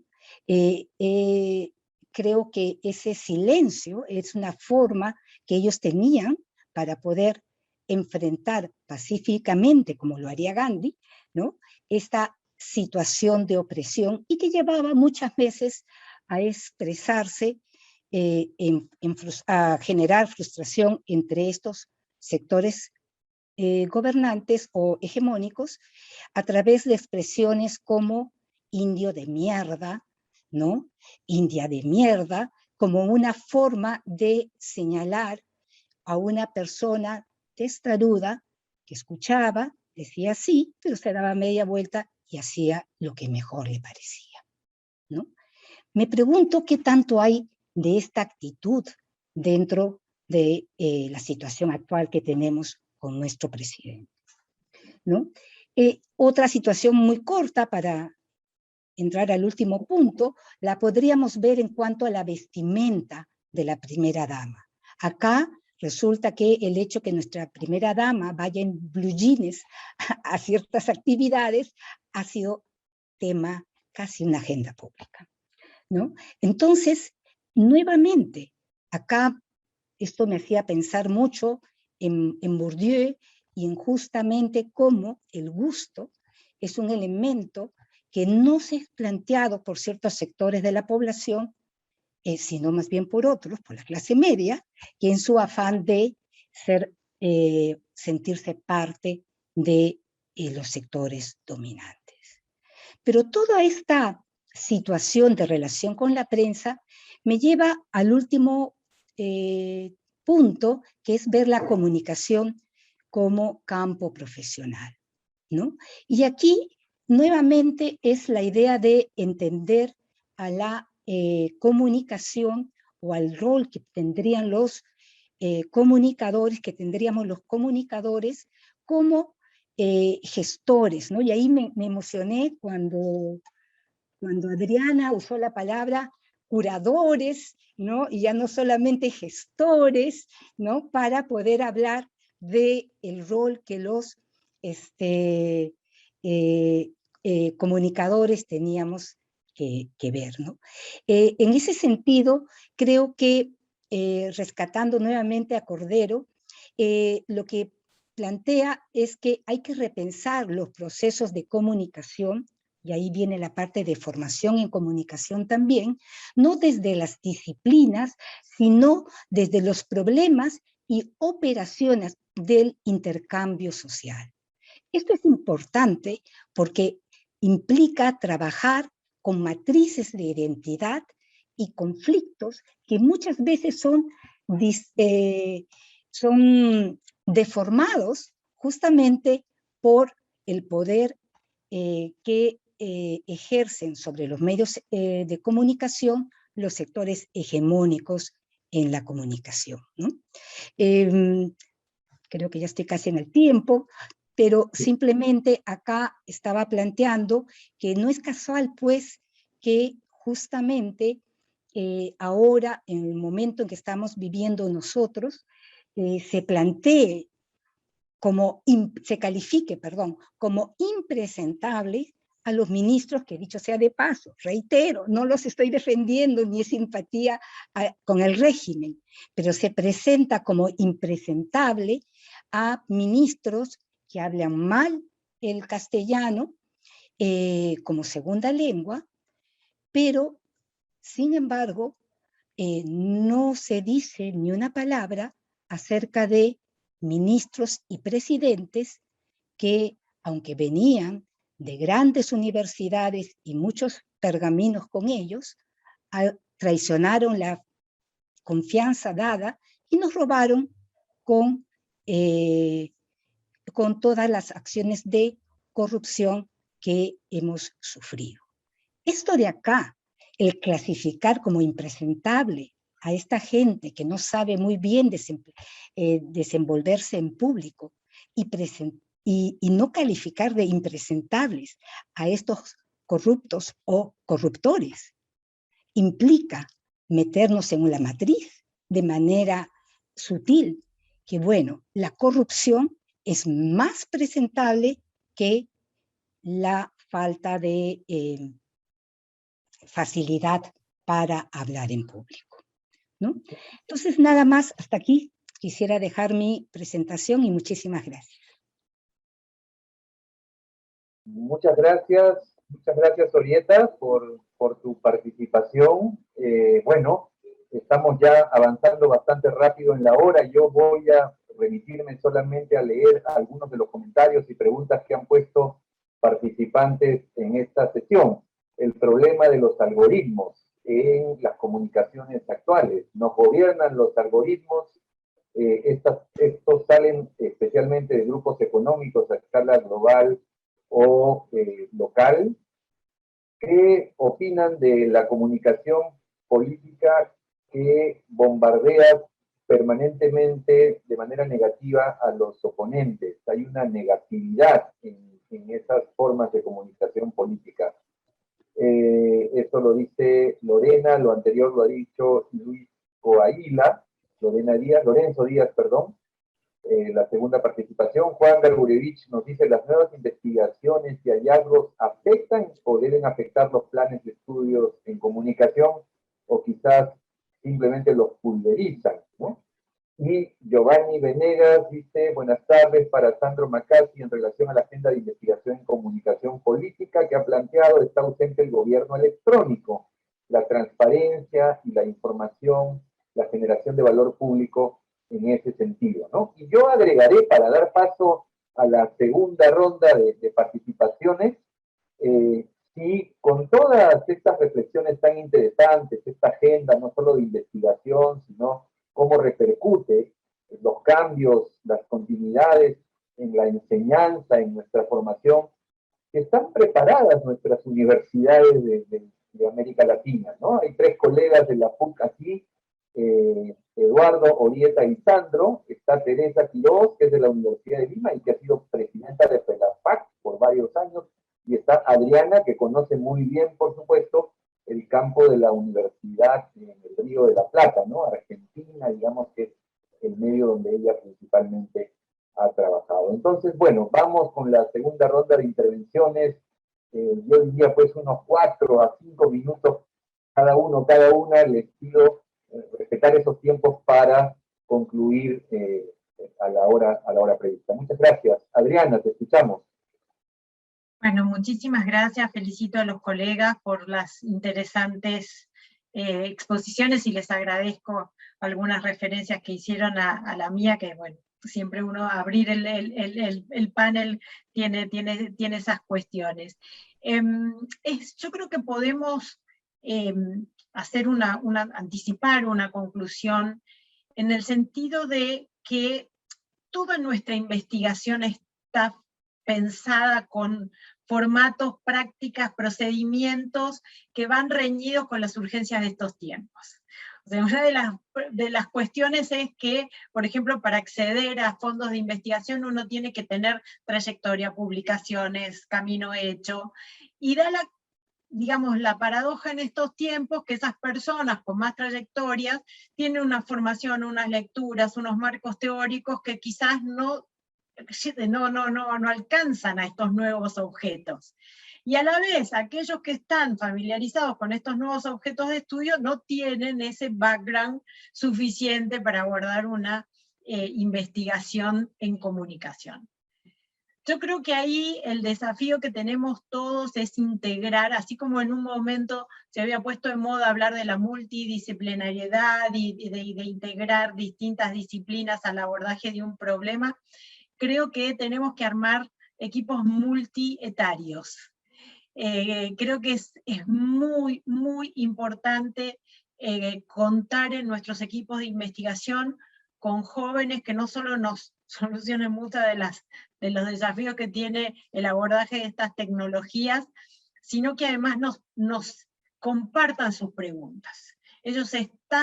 Creo que ese silencio es una forma que ellos tenían para poder enfrentar pacíficamente, como lo haría Gandhi, ¿no?, esta situación de opresión, y que llevaba muchas veces a expresarse, a generar frustración entre estos sectores gobernantes o hegemónicos a través de expresiones como indio de mierda, ¿no?, India de mierda, como una forma de señalar a una persona testaruda que escuchaba, decía sí, pero se daba media vuelta y hacía lo que mejor le parecía, ¿no? Me pregunto qué tanto hay de esta actitud dentro de la situación actual que tenemos con nuestro presidente, ¿no? Otra situación muy corta para entrar al último punto, la podríamos ver en cuanto a la vestimenta de la primera dama. Acá resulta que el hecho que nuestra primera dama vaya en blue jeans a ciertas actividades ha sido tema, casi una agenda pública, ¿no? Entonces, nuevamente, acá esto me hacía pensar mucho en Bourdieu y en justamente cómo el gusto es un elemento que no se es planteado por ciertos sectores de la población, sino más bien por otros, por la clase media, que en su afán de sentirse parte de los sectores dominantes. Pero toda esta situación de relación con la prensa me lleva al último punto, que es ver la comunicación como campo profesional, ¿no? Y aquí nuevamente es la idea de entender a la comunicación o al rol que tendrían los comunicadores, que tendríamos los comunicadores como gestores, ¿no? Y ahí me emocioné cuando Adriana usó la palabra curadores, ¿no? Y ya no solamente gestores, ¿no?, para poder hablar del rol que los comunicadores teníamos que ver, ¿no? En ese sentido, creo que rescatando nuevamente a Cordero, lo que plantea es que hay que repensar los procesos de comunicación, y ahí viene la parte de formación en comunicación también, no desde las disciplinas, sino desde los problemas y operaciones del intercambio social. Esto es importante porque implica trabajar con matrices de identidad y conflictos que muchas veces son deformados justamente por el poder que ejercen sobre los medios de comunicación los sectores hegemónicos en la comunicación, ¿no? Creo que ya estoy casi en el tiempo, pero simplemente acá estaba planteando que no es casual, pues, que justamente ahora, en el momento en que estamos viviendo nosotros, se plantee como, se califique, perdón, como impresentables a los ministros, que dicho sea de paso, reitero, no los estoy defendiendo ni es simpatía con el régimen, pero se presenta como impresentable a ministros que hablan mal el castellano como segunda lengua, pero sin embargo no se dice ni una palabra acerca de ministros y presidentes que, aunque venían de grandes universidades y muchos pergaminos con ellos, traicionaron la confianza dada y nos robaron con todas las acciones de corrupción que hemos sufrido. Esto de acá, el clasificar como impresentable a esta gente que no sabe muy bien desenvolverse en público y no calificar de impresentables a estos corruptos o corruptores, implica meternos en una matriz de manera sutil, que bueno, la corrupción es más presentable que la falta de facilidad para hablar en público, ¿no? Entonces, nada más, hasta aquí quisiera dejar mi presentación y muchísimas gracias. Muchas gracias, Orieta, por tu participación. Bueno, estamos ya avanzando bastante rápido en la hora. Yo voy a remitirme solamente a leer algunos de los comentarios y preguntas que han puesto participantes en esta sesión. El problema de los algoritmos en las comunicaciones actuales. Nos gobiernan los algoritmos. Estos salen especialmente de grupos económicos a escala global o local. ¿Qué opinan de la comunicación política que bombardea permanentemente de manera negativa a los oponentes? Hay una negatividad en esas formas de comunicación política. Esto lo dice Lorena, lo anterior lo ha dicho Luis Coahuila, Lorenzo Díaz, perdón. La segunda participación, Juan Gargurevich nos dice: ¿las nuevas investigaciones y hallazgos afectan o deben afectar los planes de estudios en comunicación, o quizás simplemente los pulverizan, ¿no? Y Giovanni Venegas dice: buenas tardes, para Sandro Macasi, en relación a la agenda de investigación en comunicación política que ha planteado, está ausente el gobierno electrónico, la transparencia y la información, la generación de valor público en ese sentido, ¿no? Y yo agregaré, para dar paso a la segunda ronda de participaciones, si con todas estas reflexiones tan interesantes, esta agenda no solo de investigación, sino cómo repercute los cambios, las continuidades en la enseñanza, en nuestra formación, que están preparadas nuestras universidades de América Latina, ¿no? Hay 3 colegas de la PUC aquí, Eduardo, Orieta y Sandro. Está Teresa Quiroz, que es de la Universidad de Lima y que ha sido presidenta de FELAPAC por varios años, y está Adriana, que conoce muy bien, por supuesto, el campo de la universidad en el Río de la Plata, ¿no? Argentina, digamos que es el medio donde ella principalmente ha trabajado. Entonces, bueno, vamos con la segunda ronda de intervenciones. Yo diría pues unos 4 a 5 minutos cada uno, cada una. Les pido respetar esos tiempos para concluir a la hora prevista. Muchas gracias. Adriana, te escuchamos. Bueno, muchísimas gracias. Felicito a los colegas por las interesantes exposiciones y les agradezco algunas referencias que hicieron a la mía, que bueno, siempre uno abrir el panel tiene esas cuestiones. Yo creo que podemos hacer anticipar una conclusión en el sentido de que toda nuestra investigación está pensada con formatos, prácticas, procedimientos que van reñidos con las urgencias de estos tiempos. O sea, una de las cuestiones es que, por ejemplo, para acceder a fondos de investigación uno tiene que tener trayectoria, publicaciones, camino hecho, y da digamos, la paradoja en estos tiempos que esas personas con más trayectorias tienen una formación, unas lecturas, unos marcos teóricos que quizás no alcanzan a estos nuevos objetos. Y a la vez, aquellos que están familiarizados con estos nuevos objetos de estudio no tienen ese background suficiente para abordar una investigación en comunicación. Yo creo que ahí el desafío que tenemos todos es integrar, así como en un momento se había puesto de moda hablar de la multidisciplinariedad y de integrar distintas disciplinas al abordaje de un problema, creo que tenemos que armar equipos multietarios. Creo que es muy, muy importante contar en nuestros equipos de investigación con jóvenes que no solo nos solucionen muchos de los desafíos que tiene el abordaje de estas tecnologías, sino que además nos compartan sus preguntas. Ellos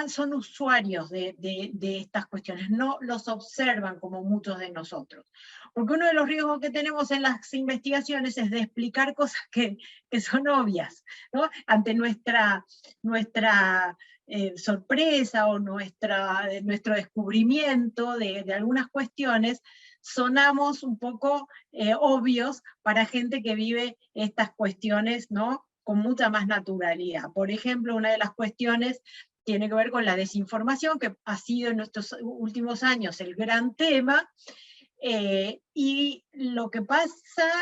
son usuarios de estas cuestiones, no los observan como muchos de nosotros. Porque uno de los riesgos que tenemos en las investigaciones es de explicar cosas que son obvias, ¿no? Ante nuestra sorpresa o nuestro descubrimiento de algunas cuestiones, sonamos un poco obvios para gente que vive estas cuestiones, ¿no?, con mucha más naturalidad. Por ejemplo, una de las cuestiones tiene que ver con la desinformación, que ha sido en estos últimos años el gran tema, y lo que pasa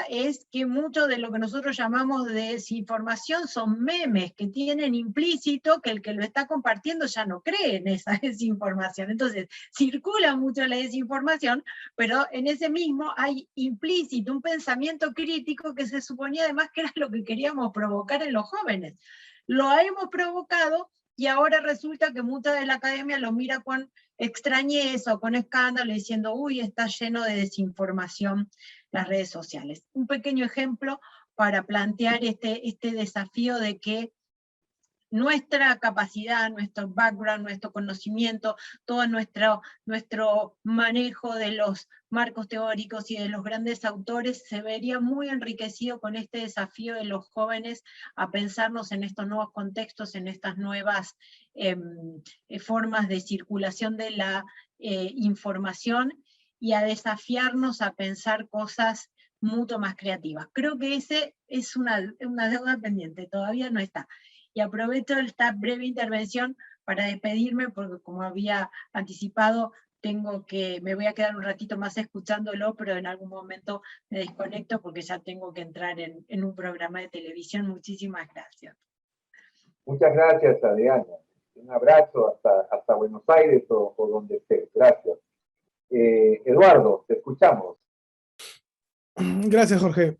es que mucho de lo que nosotros llamamos desinformación son memes que tienen implícito que el que lo está compartiendo ya no cree en esa desinformación. Entonces, circula mucho la desinformación, pero en ese mismo hay implícito un pensamiento crítico que se suponía además que era lo que queríamos provocar en los jóvenes. Lo hemos provocado y ahora resulta que mucha de la academia lo mira con extrañeza o con escándalo diciendo, uy, está lleno de desinformación las redes sociales. Un pequeño ejemplo para plantear este desafío de que nuestra capacidad, nuestro background, nuestro conocimiento, todo nuestro manejo de los marcos teóricos y de los grandes autores se vería muy enriquecido con este desafío de los jóvenes a pensarnos en estos nuevos contextos, en estas nuevas formas de circulación de la información y a desafiarnos a pensar cosas mucho más creativas. Creo que ese es una deuda pendiente, todavía no está. Y aprovecho esta breve intervención para despedirme, porque como había anticipado, me voy a quedar un ratito más escuchándolo, pero en algún momento me desconecto porque ya tengo que entrar en un programa de televisión. Muchísimas gracias. Muchas gracias, Adriana. Un abrazo hasta Buenos Aires o donde estés. Gracias. Eduardo, te escuchamos. Gracias, Jorge.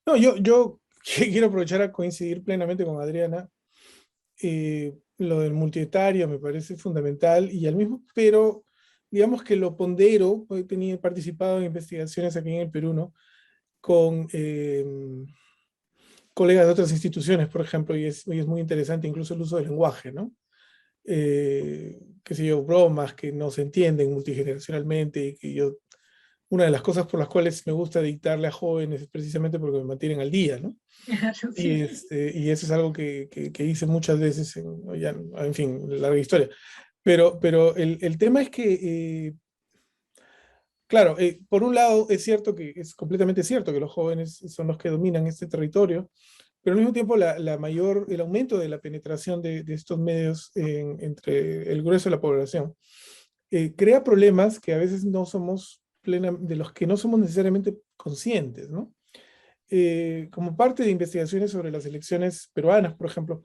No, yo quiero aprovechar a coincidir plenamente con Adriana. Lo del multietario me parece fundamental y al mismo, pero digamos que lo pondero, he participado en investigaciones aquí en el Perú, ¿no?, con colegas de otras instituciones, por ejemplo, y es muy interesante incluso el uso del lenguaje, ¿no? Qué sé yo, bromas que no se entienden multigeneracionalmente, y que una de las cosas por las cuales me gusta dictarle a jóvenes es precisamente porque me mantienen al día, ¿no? Claro, sí. Y eso es algo que hice muchas veces, en fin, larga historia. Pero el tema es que Claro, por un lado es cierto que es completamente cierto que los jóvenes son los que dominan este territorio, pero al mismo tiempo el aumento de la penetración de estos medios entre el grueso de la población crea problemas que a veces no somos de los que no somos necesariamente conscientes, ¿no? Como parte de investigaciones sobre las elecciones peruanas, por ejemplo,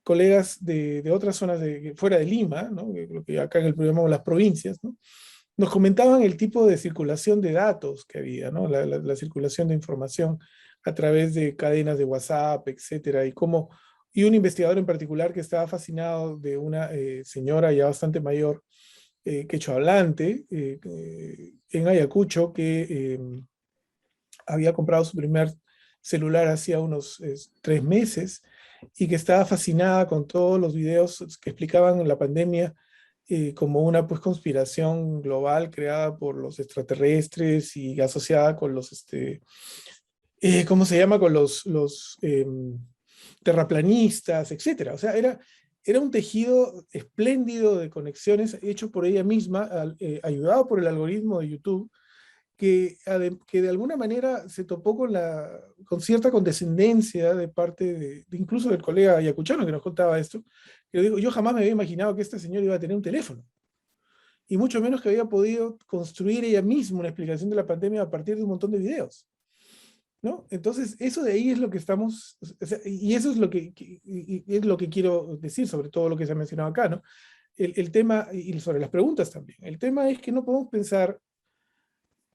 colegas de otras zonas fuera de Lima, ¿no? Lo que acá en el programa llamamos las provincias, ¿no? Nos comentaban el tipo de circulación de datos que había, ¿no? La circulación de información a través de cadenas de WhatsApp, etcétera, y un investigador en particular que estaba fascinado de una señora ya bastante mayor, quechua hablante, en Ayacucho, que había comprado su primer celular hacía unos 3 meses, y que estaba fascinada con todos los videos que explicaban la pandemia como una pues, conspiración global creada por los extraterrestres y asociada con los, ¿cómo se llama? Con los terraplanistas, etc. O sea, era un tejido espléndido de conexiones hecho por ella misma, ayudado por el algoritmo de YouTube, que de alguna manera se topó con cierta condescendencia de parte incluso del colega ayacuchano que nos contaba esto. Yo digo, yo jamás me había imaginado que esta señora iba a tener un teléfono, y mucho menos que había podido construir ella misma una explicación de la pandemia a partir de un montón de videos, ¿no? Entonces, eso de ahí es lo que estamos, o sea, y eso es lo es lo que quiero decir sobre todo lo que se ha mencionado acá, ¿no? El tema, y sobre las preguntas también, el tema es que no podemos pensar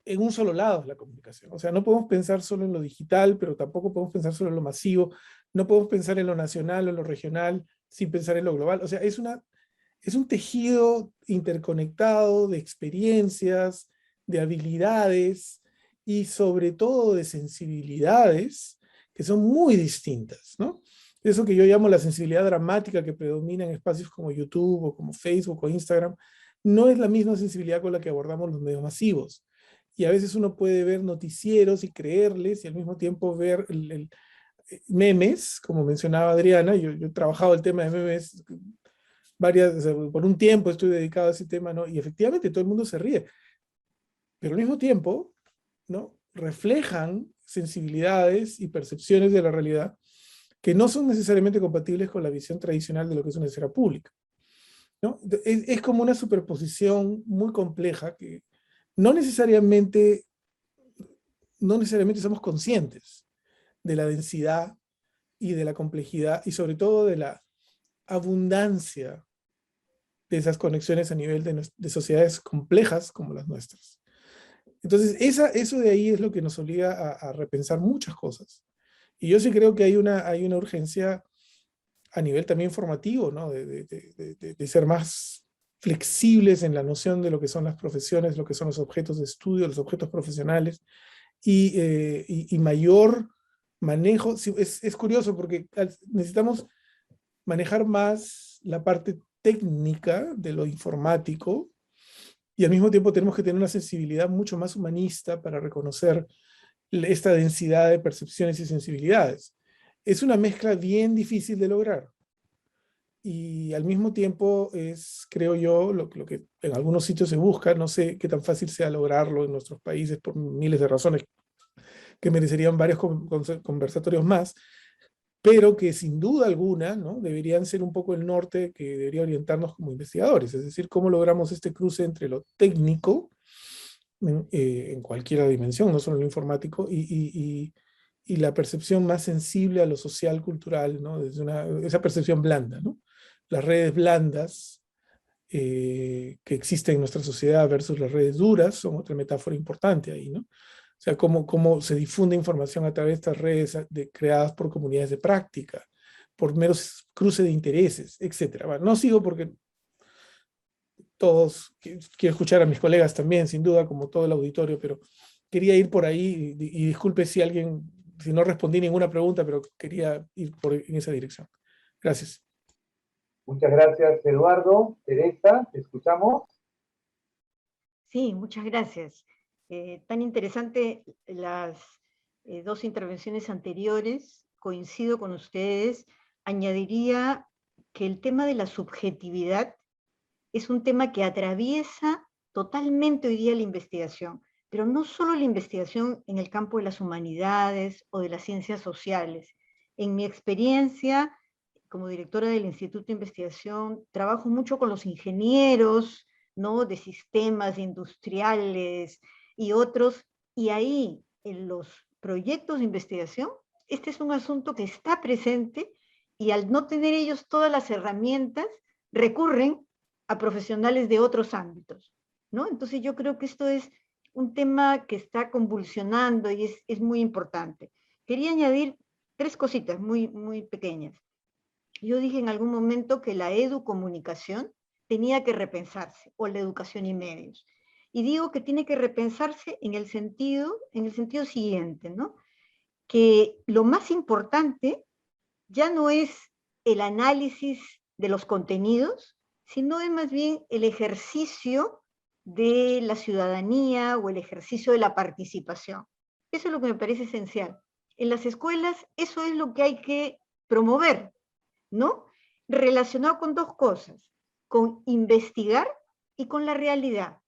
en un solo lado de la comunicación. O sea, no podemos pensar solo en lo digital, pero tampoco podemos pensar solo en lo masivo. No podemos pensar en lo nacional o en lo regional sin pensar en lo global. O sea, es un tejido interconectado de experiencias, de habilidades y sobre todo de sensibilidades que son muy distintas, ¿no? Eso que yo llamo la sensibilidad dramática que predomina en espacios como YouTube o como Facebook o Instagram, no es la misma sensibilidad con la que abordamos los medios masivos. Y a veces uno puede ver noticieros y creerles y al mismo tiempo ver memes, como mencionaba Adriana. Yo he trabajado el tema de memes o sea, por un tiempo estoy dedicado a ese tema, ¿no? Y efectivamente todo el mundo se ríe, pero al mismo tiempo, ¿no? Reflejan sensibilidades y percepciones de la realidad que no son necesariamente compatibles con la visión tradicional de lo que es una esfera pública, ¿no? Es como una superposición muy compleja que no necesariamente somos conscientes de la densidad y de la complejidad y sobre todo de la abundancia de esas conexiones a nivel de sociedades complejas como las nuestras. Entonces, eso de ahí es lo que nos obliga a repensar muchas cosas. Y yo sí creo que hay una urgencia a nivel también formativo, ¿no? De ser más flexibles en la noción de lo que son las profesiones, lo que son los objetos de estudio, los objetos profesionales, y mayor manejo. Sí, es curioso porque necesitamos manejar más la parte técnica de lo informático, y al mismo tiempo tenemos que tener una sensibilidad mucho más humanista para reconocer esta densidad de percepciones y sensibilidades. Es una mezcla bien difícil de lograr. Y al mismo tiempo es, creo yo, lo que en algunos sitios se busca. No sé qué tan fácil sea lograrlo en nuestros países por miles de razones que merecerían varios conversatorios más, pero que sin duda alguna, ¿no? Deberían ser un poco el norte que debería orientarnos como investigadores. Es decir, cómo logramos este cruce entre lo técnico, en cualquier dimensión, no solo en lo informático, y la percepción más sensible a lo social, cultural, ¿no? Desde esa percepción blanda, ¿no? Las redes blandas que existen en nuestra sociedad versus las redes duras son otra metáfora importante ahí, ¿no? O sea, cómo se difunde información a través de estas redes creadas por comunidades de práctica, por meros cruces de intereses, etc. Bueno, no sigo porque quiero escuchar a mis colegas también, sin duda, como todo el auditorio, pero quería ir por ahí, y disculpe si no respondí ninguna pregunta, pero quería ir en esa dirección. Gracias. Muchas gracias, Eduardo. Teresa, ¿te escuchamos? Sí, muchas gracias. Tan interesante las dos intervenciones anteriores. Coincido con ustedes. Añadiría que el tema de la subjetividad es un tema que atraviesa totalmente hoy día la investigación, pero no solo la investigación en el campo de las humanidades o de las ciencias sociales. En mi experiencia como directora del Instituto de Investigación, trabajo mucho con los ingenieros, ¿no?, de sistemas industriales y otros, y ahí en los proyectos de investigación, este es un asunto que está presente y al no tener ellos todas las herramientas, recurren a profesionales de otros ámbitos, ¿no? Entonces yo creo que esto es un tema que está convulsionando y es muy importante. Quería añadir 3 cositas muy pequeñas. Yo dije en algún momento que la educomunicación tenía que repensarse, o la educación y medios. Y digo que tiene que repensarse en el sentido siguiente, ¿no? Que lo más importante ya no es el análisis de los contenidos, sino es más bien el ejercicio de la ciudadanía o el ejercicio de la participación. Eso es lo que me parece esencial. En las escuelas eso es lo que hay que promover, ¿no? Relacionado con 2 cosas, con investigar y con la realidad.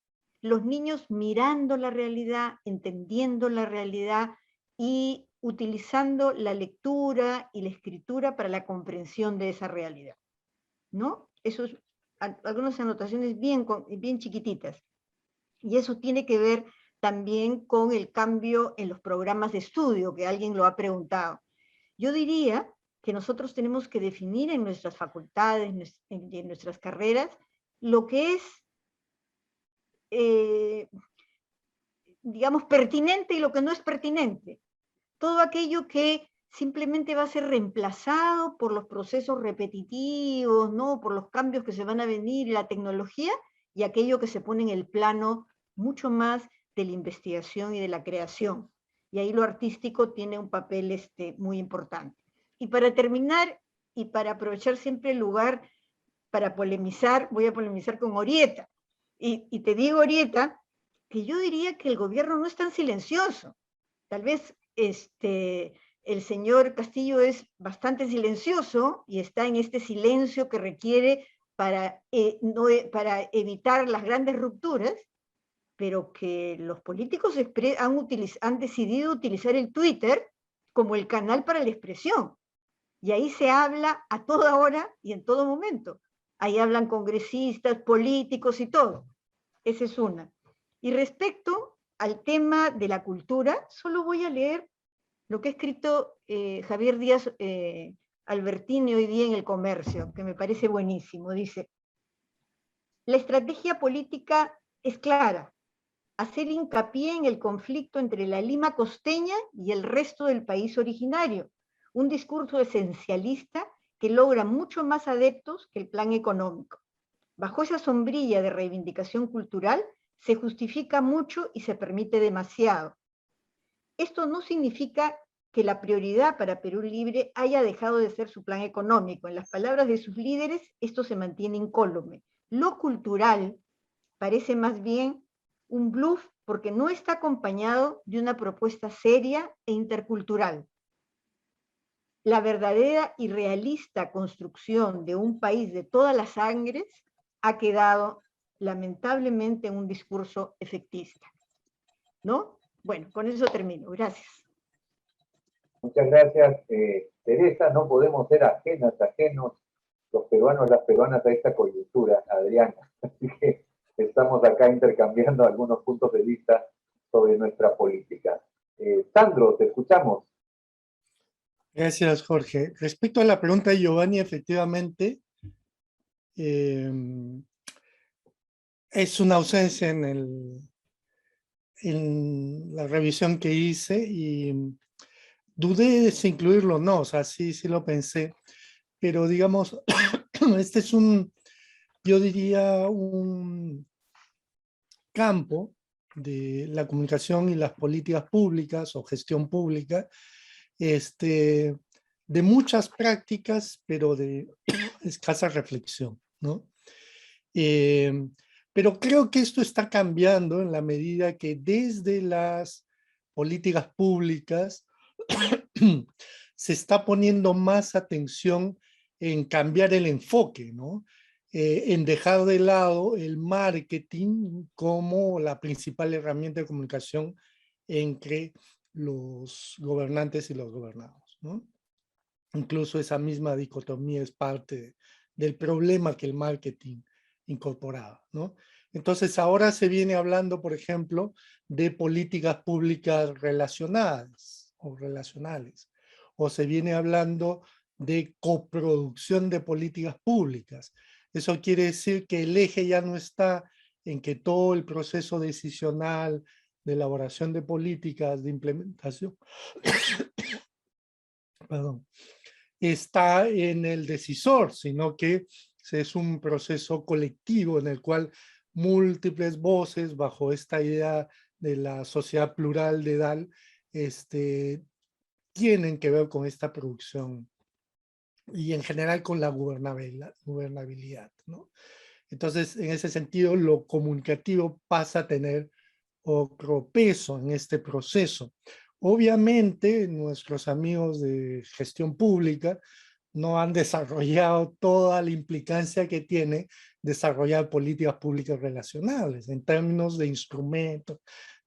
Los niños mirando la realidad, entendiendo la realidad y utilizando la lectura y la escritura para la comprensión de esa realidad, ¿no? Eso es algunas anotaciones bien chiquititas. Y eso tiene que ver también con el cambio en los programas de estudio, que alguien lo ha preguntado. Yo diría que nosotros tenemos que definir en nuestras facultades, en nuestras carreras, lo que es, digamos, pertinente y lo que no es pertinente. Todo aquello que simplemente va a ser reemplazado por los procesos repetitivos, ¿no?, por los cambios que se van a venir, la tecnología, y aquello que se pone en el plano mucho más de la investigación y de la creación. Y ahí lo artístico tiene un papel muy importante. Y para terminar, y para aprovechar siempre el lugar para polemizar, voy a polemizar con Orieta. Y te digo, Orieta, que yo diría que el gobierno no es tan silencioso. Tal vez el señor Castillo es bastante silencioso y está en este silencio que requiere para evitar las grandes rupturas, pero que los políticos han decidido utilizar el Twitter como el canal para la expresión. Y ahí se habla a toda hora y en todo momento. Ahí hablan congresistas, políticos y todo. Esa es una. Y respecto al tema de la cultura, solo voy a leer lo que ha escrito Javier Díaz Albertini hoy día en El Comercio, que me parece buenísimo. Dice: la estrategia política es clara, hacer hincapié en el conflicto entre la Lima costeña y el resto del país originario, un discurso esencialista que logra mucho más adeptos que el plan económico. Bajo esa sombrilla de reivindicación cultural se justifica mucho y se permite demasiado. Esto no significa que la prioridad para Perú Libre haya dejado de ser su plan económico. En las palabras de sus líderes, esto se mantiene incólume. Lo cultural parece más bien un bluff porque no está acompañado de una propuesta seria e intercultural. La verdadera y realista construcción de un país de todas las sangres ha quedado lamentablemente en un discurso efectista, ¿no? Bueno, con eso termino. Gracias. Muchas gracias, Teresa. No podemos ser ajenos los peruanos, las peruanas a esta coyuntura, Adriana. Así que estamos acá intercambiando algunos puntos de vista sobre nuestra política. Sandro, te escuchamos. Gracias, Jorge. Respecto a la pregunta de Giovanni, efectivamente, es una ausencia en la revisión que hice y dudé de si incluirlo o no, o sea, sí lo pensé, pero digamos, este es yo diría, un campo de la comunicación y las políticas públicas o gestión pública, de muchas prácticas, pero de escasa reflexión, ¿no? Pero creo que esto está cambiando en la medida que desde las políticas públicas se está poniendo más atención en cambiar el enfoque, ¿no? en dejar de lado el marketing como la principal herramienta de comunicación entre los gobernantes y los gobernados, ¿no? Incluso esa misma dicotomía es parte del problema que el marketing incorporaba, ¿no? Entonces ahora se viene hablando, por ejemplo, de políticas públicas relacionadas o relacionales, o se viene hablando de coproducción de políticas públicas. Eso quiere decir que el eje ya no está en que todo el proceso decisional de elaboración de políticas, de implementación, perdón, está en el decisor, sino que es un proceso colectivo en el cual múltiples voces bajo esta idea de la sociedad plural de Dahl tienen que ver con esta producción y en general con la gobernabilidad, ¿no? Entonces, en ese sentido, lo comunicativo pasa a tener otro peso en este proceso. Obviamente, nuestros amigos de gestión pública no han desarrollado toda la implicancia que tiene desarrollar políticas públicas relacionales en términos de instrumentos,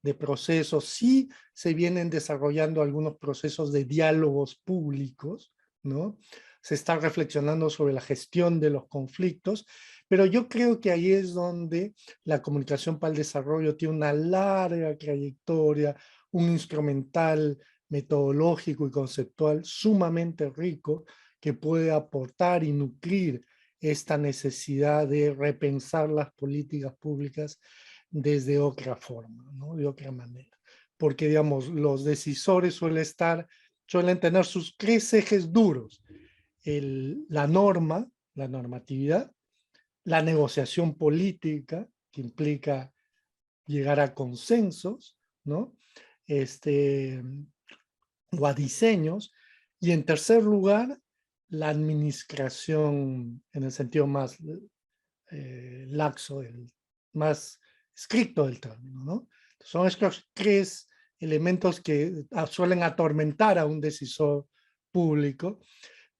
de procesos. Sí se vienen desarrollando algunos procesos de diálogos públicos, ¿no? Se está reflexionando sobre la gestión de los conflictos, pero yo creo que ahí es donde la comunicación para el desarrollo tiene una larga trayectoria, un instrumental metodológico y conceptual sumamente rico que puede aportar y nutrir esta necesidad de repensar las políticas públicas desde otra forma, ¿no? De otra manera. Porque, digamos, los decisores suelen tener sus tres ejes duros. La norma, la normatividad, la negociación política, que implica llegar a consensos, ¿no? O a diseños, y en tercer lugar, la administración en el sentido más laxo, más estricto del término, ¿no? Son estos tres elementos que suelen atormentar a un decisor público,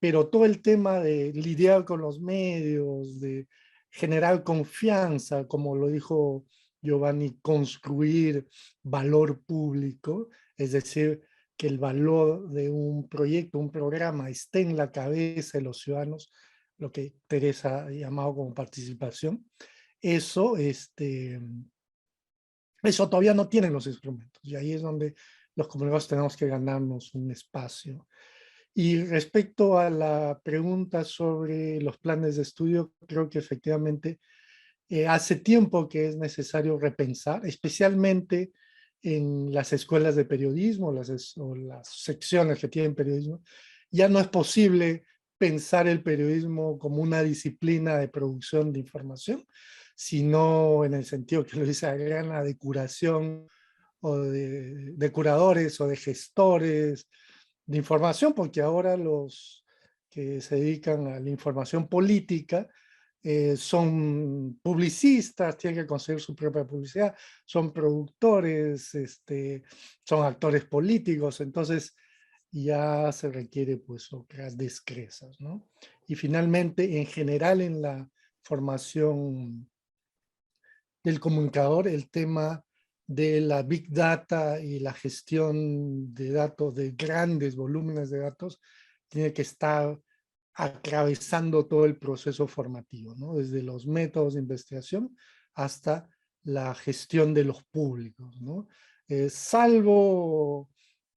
pero todo el tema de lidiar con los medios, de generar confianza, como lo dijo Giovanni, construir valor público, es decir, que el valor de un proyecto, un programa esté en la cabeza de los ciudadanos, lo que Teresa ha llamado como participación, eso todavía no tienen los instrumentos, y ahí es donde los comunicadores tenemos que ganarnos un espacio. Y respecto a la pregunta sobre los planes de estudio, creo que efectivamente hace tiempo que es necesario repensar, especialmente en las escuelas de periodismo o las secciones que tienen periodismo. Ya no es posible pensar el periodismo como una disciplina de producción de información, sino en el sentido que lo dice Adriana, de curación o de curadores o de gestores de información, porque ahora los que se dedican a la información política son publicistas, tienen que conseguir su propia publicidad, son productores, son actores políticos, entonces ya se requiere pues otras destrezas, ¿no? Y finalmente, en general en la formación del comunicador, el tema de la Big Data y la gestión de datos, de grandes volúmenes de datos, tiene que estar atravesando todo el proceso formativo, ¿no? Desde los métodos de investigación hasta la gestión de los públicos, ¿no? Salvo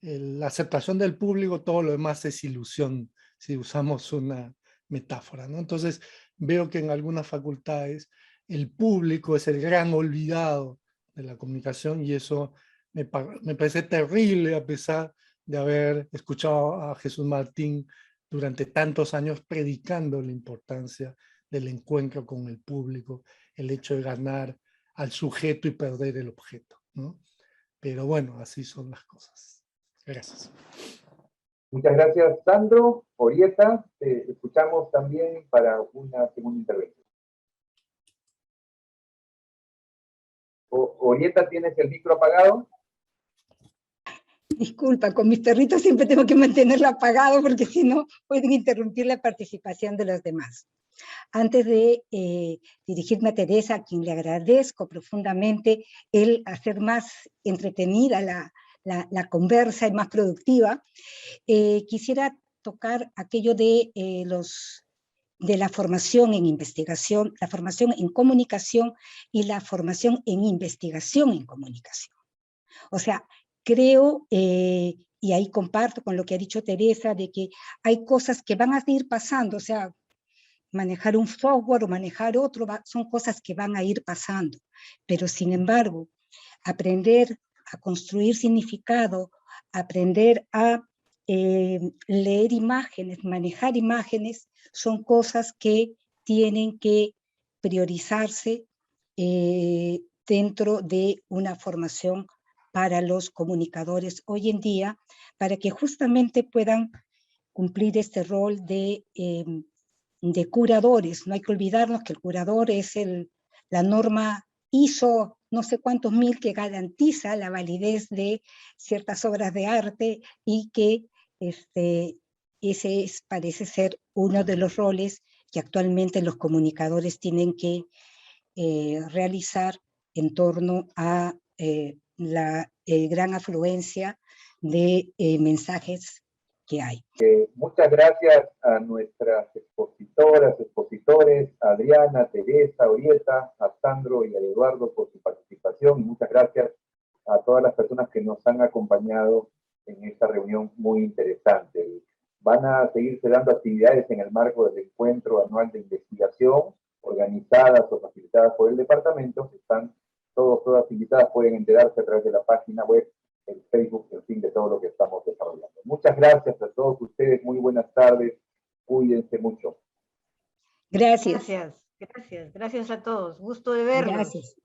la aceptación del público, todo lo demás es ilusión, si usamos una metáfora, ¿no? Entonces, veo que en algunas facultades el público es el gran olvidado de la comunicación y eso me parece terrible a pesar de haber escuchado a Jesús Martín durante tantos años predicando la importancia del encuentro con el público, el hecho de ganar al sujeto y perder el objeto, ¿no? Pero bueno, así son las cosas. Gracias. Muchas gracias, Sandro. Orieta, te escuchamos también para una segunda intervención. Orieta, ¿tienes el micro apagado? Disculpa, con mis perritos siempre tengo que mantenerlo apagado porque si no pueden interrumpir la participación de los demás. Antes de dirigirme a Teresa, a quien le agradezco profundamente el hacer más entretenida la conversa y más productiva, quisiera tocar aquello de la formación en investigación, la formación en comunicación y la formación en investigación en comunicación. O sea, creo, y ahí comparto con lo que ha dicho Teresa, de que hay cosas que van a ir pasando, o sea, manejar un software o manejar otro, son cosas que van a ir pasando, pero sin embargo, aprender a construir significado, aprender a leer imágenes, manejar imágenes, son cosas que tienen que priorizarse dentro de una formación para los comunicadores hoy en día, para que justamente puedan cumplir este rol de curadores. No hay que olvidarnos que el curador es la norma ISO no sé cuántos mil que garantiza la validez de ciertas obras de arte y que ese parece ser uno de los roles que actualmente los comunicadores tienen que realizar en torno a la gran afluencia de mensajes que hay. Muchas gracias a nuestras expositoras, expositores, a Adriana, Teresa, Orieta, a Sandro y a Eduardo por su participación, y muchas gracias a todas las personas que nos han acompañado en esta reunión muy interesante. Van a seguirse dando actividades en el marco del encuentro anual de investigación, organizadas o facilitadas por el departamento. Están todas invitadas, pueden enterarse a través de la página web, el Facebook, en fin, de todo lo que estamos desarrollando. Muchas gracias a todos ustedes, muy buenas tardes, cuídense mucho. Gracias. Gracias a todos, gusto de verlos. Gracias.